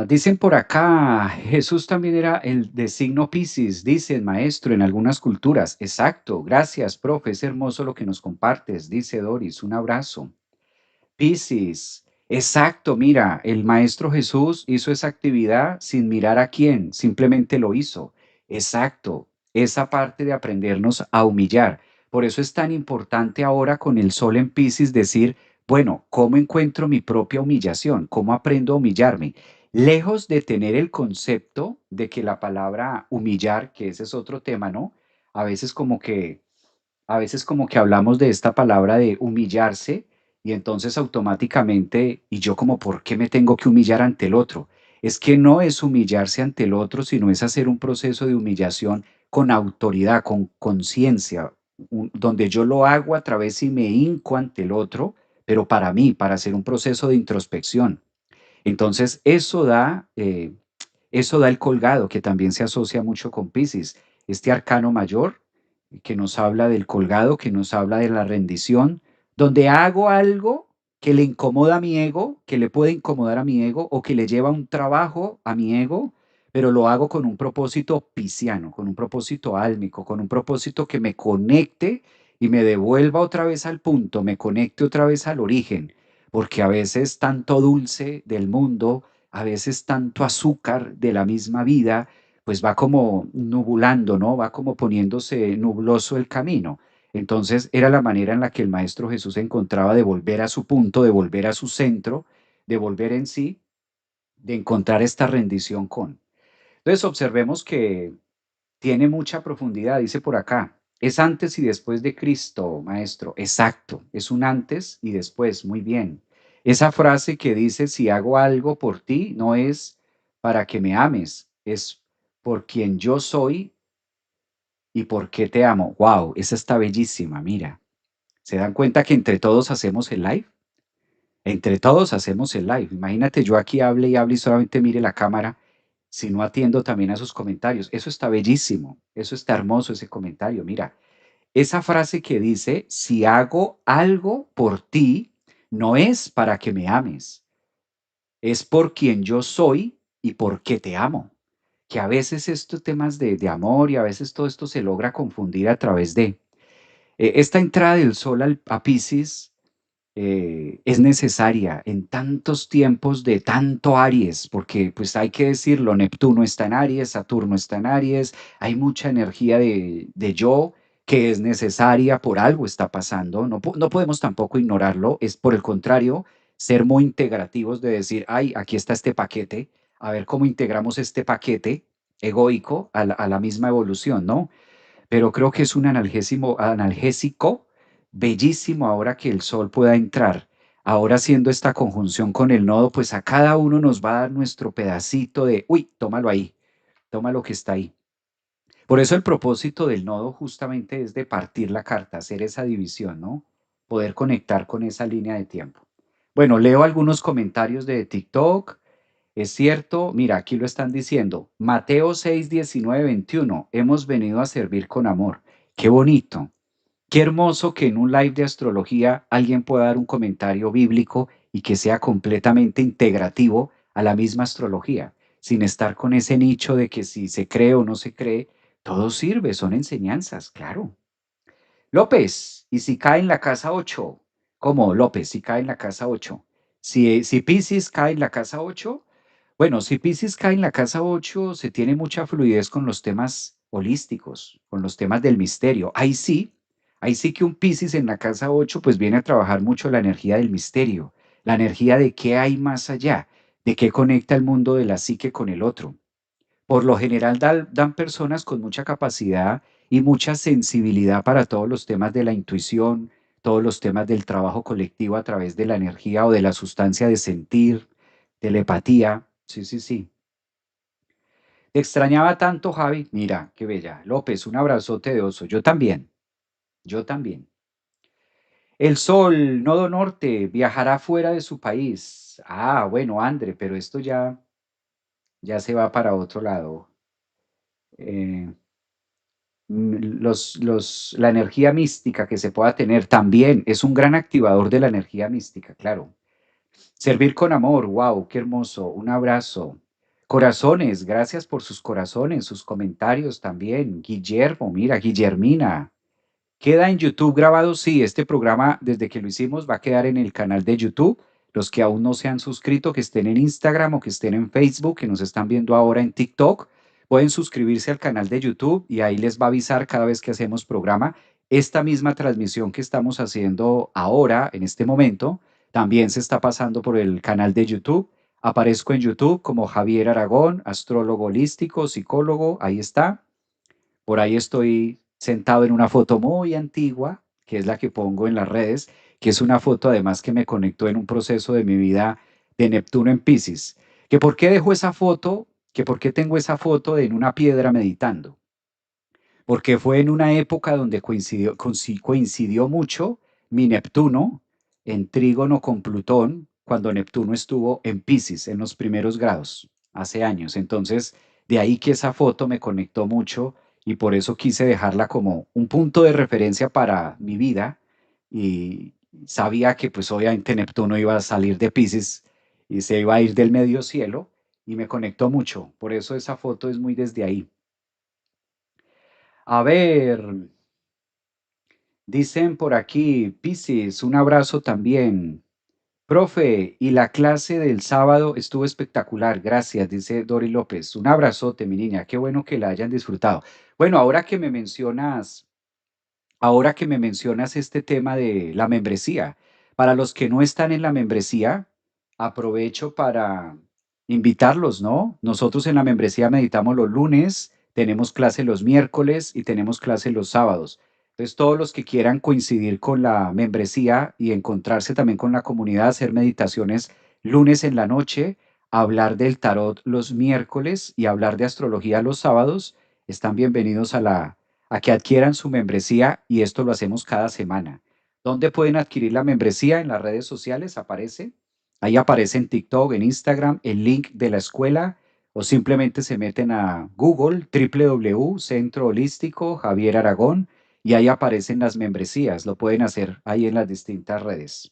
Dicen por acá, Jesús también era el de signo Piscis, dice el maestro en algunas culturas. Exacto, gracias, profe, es hermoso lo que nos compartes, dice Doris, un abrazo. Piscis, exacto, mira, el Maestro Jesús hizo esa actividad sin mirar a quién, simplemente lo hizo. Exacto, esa parte de aprendernos a humillar. Por eso es tan importante ahora con el sol en Piscis decir, bueno, ¿cómo encuentro mi propia humillación? ¿Cómo aprendo a humillarme? Lejos de tener el concepto de que la palabra humillar, que ese es otro tema, ¿no? A veces como que a veces como que hablamos de esta palabra de humillarse y entonces automáticamente, y yo como, ¿por qué me tengo que humillar ante el otro? Es que no es humillarse ante el otro, sino es hacer un proceso de humillación con autoridad, con conciencia, donde yo lo hago a través y me hinco ante el otro, pero para mí, para hacer un proceso de introspección. Entonces, eso da el colgado, que también se asocia mucho con Piscis. Este arcano mayor que nos habla del colgado, que nos habla de la rendición, donde hago algo que le incomoda a mi ego, que le puede incomodar a mi ego o que le lleva un trabajo a mi ego, pero lo hago con un propósito pisciano, con un propósito álmico, con un propósito que me conecte y me devuelva otra vez al punto, me conecte otra vez al origen, porque a veces tanto dulce del mundo, a veces tanto azúcar de la misma vida, pues va como nubulando, ¿no? Va como poniéndose nubloso el camino. Entonces era la manera en la que el Maestro Jesús encontraba de volver a su punto, de volver a su centro, de volver en sí, de encontrar esta rendición con. Entonces observemos que tiene mucha profundidad, dice por acá. Es antes y después de Cristo, maestro. Exacto, es un antes y después, muy bien. Esa frase que dice, si hago algo por ti, no es para que me ames, es por quien yo soy y por qué te amo. Wow, esa está bellísima, mira. ¿Se dan cuenta que entre todos hacemos el live? Entre todos hacemos el live. Imagínate yo aquí hable y hable y solamente mire la cámara, si no atiendo también a sus comentarios. Eso está bellísimo, eso está hermoso ese comentario. Mira, esa frase que dice, si hago algo por ti, no es para que me ames, es por quien yo soy y por qué te amo. Que a veces estos temas de amor y a veces todo esto se logra confundir a través de esta entrada del sol a Pisces es necesaria en tantos tiempos de tanto Aries, porque pues hay que decirlo, Neptuno está en Aries, Saturno está en Aries, hay mucha energía de yo que es necesaria, por algo está pasando, no, no podemos tampoco ignorarlo, es por el contrario, ser muy integrativos de decir, ay, aquí está este paquete, a ver cómo integramos este paquete egoico a la misma evolución, ¿no? Pero creo que es un analgésico bellísimo ahora que el sol pueda entrar. Ahora haciendo esta conjunción con el nodo, pues a cada uno nos va a dar nuestro pedacito de, uy, tómalo ahí, toma lo que está ahí. Por eso el propósito del nodo justamente es de partir la carta, hacer esa división, ¿no? Poder conectar con esa línea de tiempo. Bueno, leo algunos comentarios de TikTok. Es cierto, mira, aquí lo están diciendo. Mateo 6, 19, 21. Hemos venido a servir con amor. Qué bonito. Qué hermoso que en un live de astrología alguien pueda dar un comentario bíblico y que sea completamente integrativo a la misma astrología, sin estar con ese nicho de que si se cree o no se cree, todo sirve, son enseñanzas, claro. López, ¿y si cae en la casa 8? ¿Cómo, López, si cae en la casa 8? Si Piscis cae en la casa 8, bueno, si Piscis cae en la casa 8, se tiene mucha fluidez con los temas holísticos, con los temas del misterio. Ahí sí que un Piscis en la casa 8, pues viene a trabajar mucho la energía del misterio, la energía de qué hay más allá, de qué conecta el mundo de la psique con el otro. Por lo general dan personas con mucha capacidad y mucha sensibilidad para todos los temas de la intuición, todos los temas del trabajo colectivo a través de la energía o de la sustancia de sentir, telepatía. Sí, sí, sí. Te extrañaba tanto, Javi. Mira, qué bella. López, un abrazote de oso. Yo también, yo también. El sol, nodo norte, viajará fuera de su país. Ah, bueno, André, pero esto ya se va para otro lado. Eh, la energía mística que se pueda tener también es un gran activador de la energía mística, claro. Servir con amor, wow, qué hermoso. Un abrazo. Corazones, gracias por sus corazones, sus comentarios también. Guillermo, mira, Guillermina. ¿Queda en YouTube grabado? Sí, este programa desde que lo hicimos va a quedar en el canal de YouTube. Los que aún no se han suscrito, que estén en Instagram o que estén en Facebook, que nos están viendo ahora en TikTok, pueden suscribirse al canal de YouTube y ahí les va a avisar cada vez que hacemos programa. Esta misma transmisión que estamos haciendo ahora, en este momento, también se está pasando por el canal de YouTube. Aparezco en YouTube como Javier Aragón, astrólogo holístico, psicólogo, ahí está. Por ahí estoy sentado en una foto muy antigua, que es la que pongo en las redes, que es una foto además que me conectó en un proceso de mi vida de Neptuno en Piscis. ¿Que por qué dejo esa foto? ¿Que por qué tengo esa foto en una piedra meditando? Porque fue en una época donde coincidió mucho mi Neptuno en trígono con Plutón, cuando Neptuno estuvo en Piscis en los primeros grados, hace años. Entonces, de ahí que esa foto me conectó mucho y por eso quise dejarla como un punto de referencia para mi vida y sabía que pues obviamente Neptuno iba a salir de Piscis y se iba a ir del medio cielo y me conectó mucho. Por eso esa foto es muy desde ahí. A ver, dicen por aquí, Piscis, un abrazo también. Profe, y la clase del sábado estuvo espectacular, gracias, dice Dori López. Un abrazote, mi niña, qué bueno que la hayan disfrutado. Bueno, ahora que me mencionas este tema de la membresía, para los que no están en la membresía, aprovecho para invitarlos, ¿no? Nosotros en la membresía meditamos los lunes, tenemos clase los miércoles y tenemos clase los sábados. Entonces, todos los que quieran coincidir con la membresía y encontrarse también con la comunidad, hacer meditaciones lunes en la noche, hablar del tarot los miércoles y hablar de astrología los sábados, están bienvenidos a que adquieran su membresía y esto lo hacemos cada semana. ¿Dónde pueden adquirir la membresía? En las redes sociales aparece. Ahí aparece en TikTok, en Instagram, el link de la escuela o simplemente se meten a Google, www, Centro Holístico Javier Aragón, y ahí aparecen las membresías. Lo pueden hacer ahí en las distintas redes.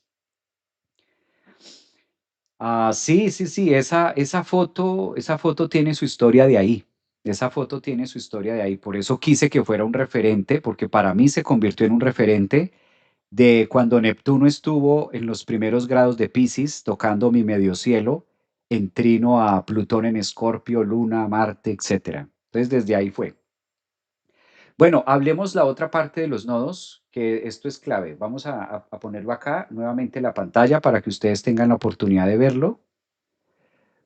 Sí, sí, sí, esa foto tiene su historia de ahí. Esa foto tiene su historia de ahí. Por eso quise que fuera un referente, porque para mí se convirtió en un referente de cuando Neptuno estuvo en los primeros grados de Piscis, tocando mi medio cielo, en trino a Plutón en Escorpio, Luna, Marte, etcétera. Entonces, desde ahí fue. Bueno, hablemos la otra parte de los nodos, que esto es clave. Vamos a ponerlo acá nuevamente en la pantalla para que ustedes tengan la oportunidad de verlo.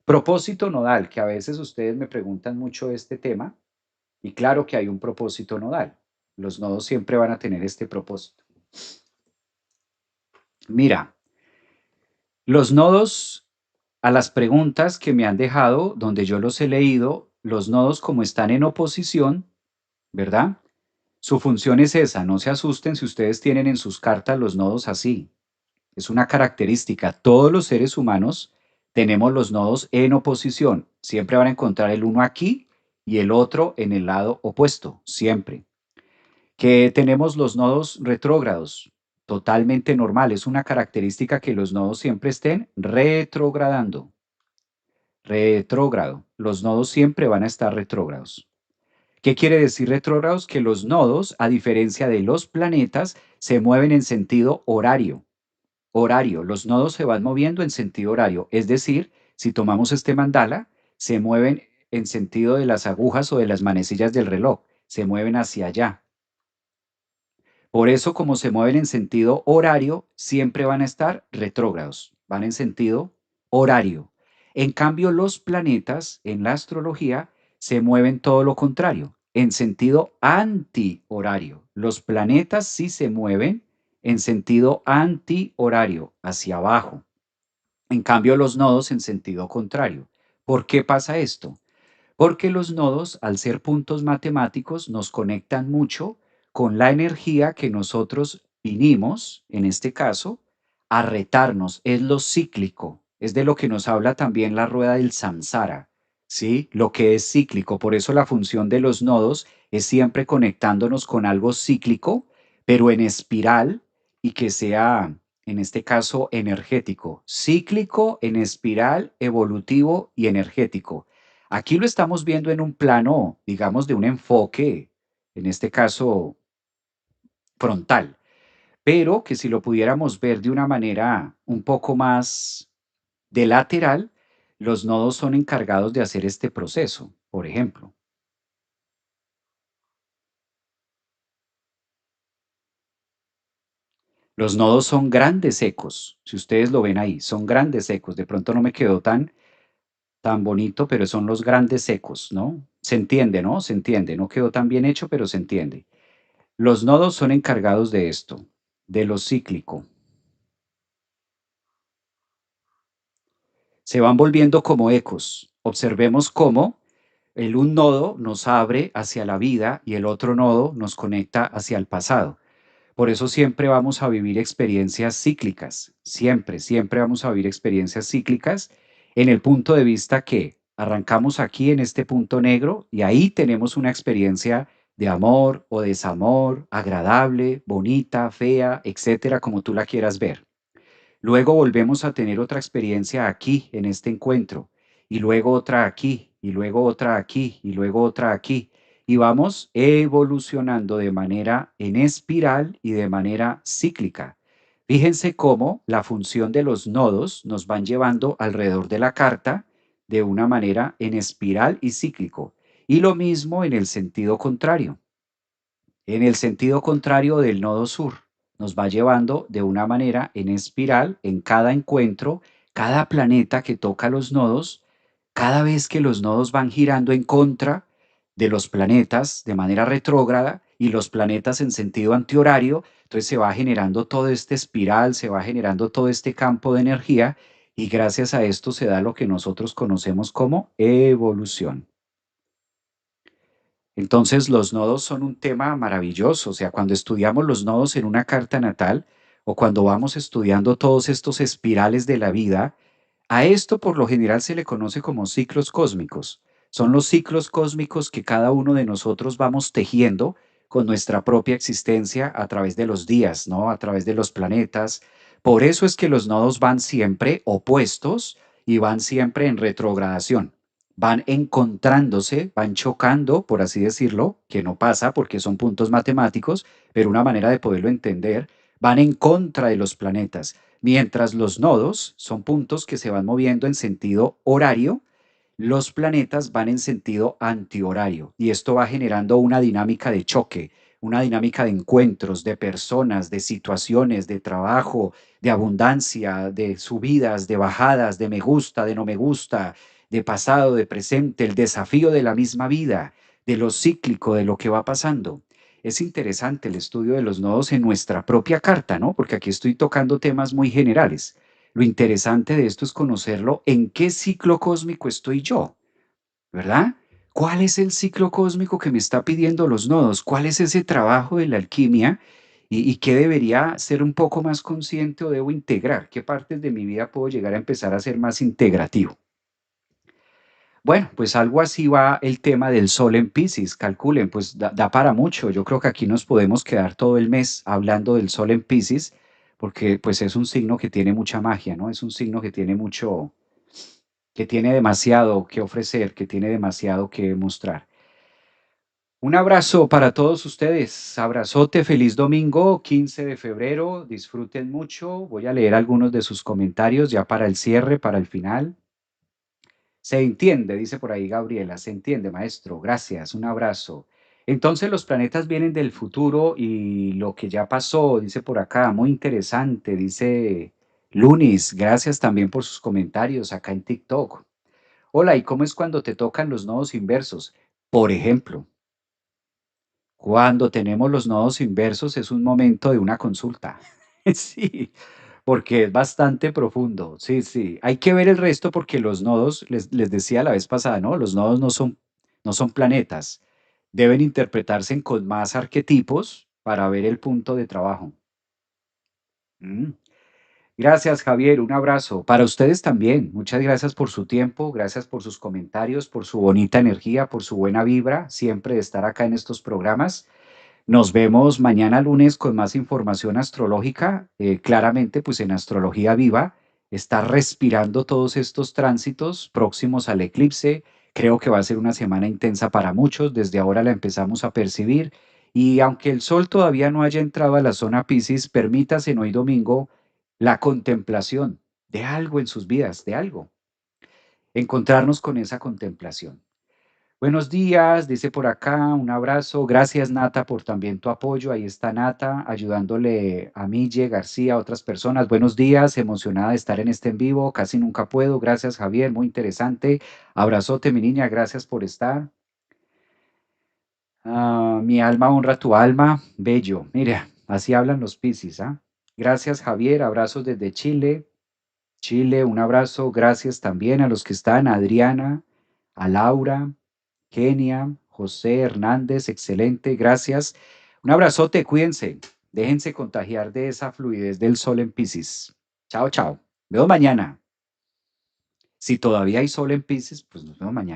Propósito nodal, que a veces ustedes me preguntan mucho este tema, y claro que hay un propósito nodal. Los nodos siempre van a tener este propósito. Mira, los nodos a las preguntas que me han dejado, donde yo los he leído, los nodos como están en oposición, ¿verdad? Su función es esa, no se asusten si ustedes tienen en sus cartas los nodos así. Es una característica. Todos los seres humanos tenemos los nodos en oposición. Siempre van a encontrar el uno aquí y el otro en el lado opuesto, siempre. Que tenemos los nodos retrógrados, totalmente normal. Es una característica que los nodos siempre estén retrogradando. Retrógrado. Los nodos siempre van a estar retrógrados. ¿Qué quiere decir retrógrados? Que los nodos, a diferencia de los planetas, se mueven en sentido horario. Horario. Los nodos se van moviendo en sentido horario. Es decir, si tomamos este mandala, se mueven en sentido de las agujas o de las manecillas del reloj. Se mueven hacia allá. Por eso, como se mueven en sentido horario, siempre van a estar retrógrados, van en sentido horario. En cambio, los planetas en la astrología se mueven todo lo contrario, en sentido antihorario. Los planetas sí se mueven en sentido antihorario, hacia abajo. En cambio, los nodos en sentido contrario. ¿Por qué pasa esto? Porque los nodos, al ser puntos matemáticos, nos conectan mucho con la energía que nosotros vinimos, en este caso, a retarnos. Es lo cíclico, es de lo que nos habla también la rueda del samsara, ¿sí? Lo que es cíclico. Por eso la función de los nodos es siempre conectándonos con algo cíclico, pero en espiral y que sea, en este caso, energético. Cíclico, en espiral, evolutivo y energético. Aquí lo estamos viendo en un plano, digamos, de un enfoque, en este caso frontal, pero que si lo pudiéramos ver de una manera un poco más de lateral, los nodos son encargados de hacer este proceso, por ejemplo. Los nodos son grandes ecos, si ustedes lo ven ahí, son grandes ecos. De pronto no me quedó tan bonito, pero son los grandes ecos, ¿no? Se entiende, ¿no? Se entiende. No quedó tan bien hecho, pero se entiende. Los nodos son encargados de esto, de lo cíclico. Se van volviendo como ecos. Observemos cómo un nodo nos abre hacia la vida y el otro nodo nos conecta hacia el pasado. Por eso siempre vamos a vivir experiencias cíclicas, siempre, siempre vamos a vivir experiencias cíclicas en el punto de vista que arrancamos aquí en este punto negro y ahí tenemos una experiencia de amor o desamor, agradable, bonita, fea, etcétera, como tú la quieras ver. Luego volvemos a tener otra experiencia aquí, en este encuentro, y luego otra aquí, y luego otra aquí, y luego otra aquí. Y vamos evolucionando de manera en espiral y de manera cíclica. Fíjense cómo la función de los nodos nos van llevando alrededor de la carta de una manera en espiral y cíclico. Y lo mismo en el sentido contrario. En el sentido contrario del nodo sur, nos va llevando de una manera en espiral en cada encuentro, cada planeta que toca los nodos, cada vez que los nodos van girando en contra de los planetas de manera retrógrada y los planetas en sentido antihorario, entonces se va generando todo este espiral, se va generando todo este campo de energía y gracias a esto se da lo que nosotros conocemos como evolución. Entonces, los nodos son un tema maravilloso. O sea, cuando estudiamos los nodos en una carta natal o cuando vamos estudiando todos estos espirales de la vida, a esto por lo general se le conoce como ciclos cósmicos. Son los ciclos cósmicos que cada uno de nosotros vamos tejiendo con nuestra propia existencia a través de los días, ¿no? A través de los planetas. Por eso es que los nodos van siempre opuestos y van siempre en retrogradación. Van encontrándose, van chocando, por así decirlo, que no pasa porque son puntos matemáticos, pero una manera de poderlo entender, van en contra de los planetas, mientras los nodos son puntos que se van moviendo en sentido horario, los planetas van en sentido antihorario y esto va generando una dinámica de choque, una dinámica de encuentros, de personas, de situaciones, de trabajo, de abundancia, de subidas, de bajadas, de me gusta, de no me gusta, de pasado, de presente, el desafío de la misma vida, de lo cíclico, de lo que va pasando. Es interesante el estudio de los nodos en nuestra propia carta, ¿no? Porque aquí estoy tocando temas muy generales. Lo interesante de esto es conocerlo en qué ciclo cósmico estoy yo, ¿verdad? ¿Cuál es el ciclo cósmico que me está pidiendo los nodos? ¿Cuál es ese trabajo de la alquimia? ¿Y qué debería ser un poco más consciente o debo integrar? ¿Qué partes de mi vida puedo llegar a empezar a ser más integrativo? Bueno, pues algo así va el tema del sol en Piscis. Calculen, pues da para mucho. Yo creo que aquí nos podemos quedar todo el mes hablando del sol en Piscis, porque pues es un signo que tiene mucha magia, ¿no? Es un signo que tiene mucho, que tiene demasiado que ofrecer, que tiene demasiado que mostrar. Un abrazo para todos ustedes. Abrazote, feliz domingo, 15 de febrero. Disfruten mucho. Voy a leer algunos de sus comentarios ya para el cierre, para el final. Se entiende, dice por ahí Gabriela, se entiende, maestro. Gracias, un abrazo. Entonces los planetas vienen del futuro y lo que ya pasó, dice por acá, muy interesante, dice Lunis. Gracias también por sus comentarios acá en TikTok. Hola, ¿y cómo es cuando te tocan los nodos inversos? Por ejemplo, cuando tenemos los nodos inversos es un momento de una consulta. Sí, porque es bastante profundo. Sí, sí. Hay que ver el resto porque los nodos, les decía la vez pasada, ¿no? Los nodos no son planetas. Deben interpretarse con más arquetipos para ver el punto de trabajo. Mm. Gracias, Javier. Un abrazo. Para ustedes también. Muchas gracias por su tiempo, gracias por sus comentarios, por su bonita energía, por su buena vibra, siempre de estar acá en estos programas. Nos vemos mañana lunes con más información astrológica. Claramente, pues en Astrología Viva está respirando todos estos tránsitos próximos al eclipse. Creo que va a ser una semana intensa para muchos. Desde ahora la empezamos a percibir. Y aunque el sol todavía no haya entrado a la zona Piscis, permítase en hoy domingo la contemplación de algo en sus vidas, de algo. Encontrarnos con esa contemplación. Buenos días, dice por acá, un abrazo. Gracias, Nata, por también tu apoyo. Ahí está Nata, ayudándole a Mille, García, a otras personas. Buenos días, emocionada de estar en este en vivo. Casi nunca puedo. Gracias, Javier, muy interesante. Abrazote, mi niña, gracias por estar. Mi alma honra tu alma. Bello. Mira, así hablan los Piscis, ¿ah? Gracias, Javier. Abrazos desde Chile. Chile, un abrazo. Gracias también a los que están, a Adriana, a Laura. Kenia, José Hernández, excelente, gracias. Un abrazote, cuídense, déjense contagiar de esa fluidez del sol en Piscis. Chao, chao. Nos vemos mañana. Si todavía hay sol en Piscis, pues nos vemos mañana.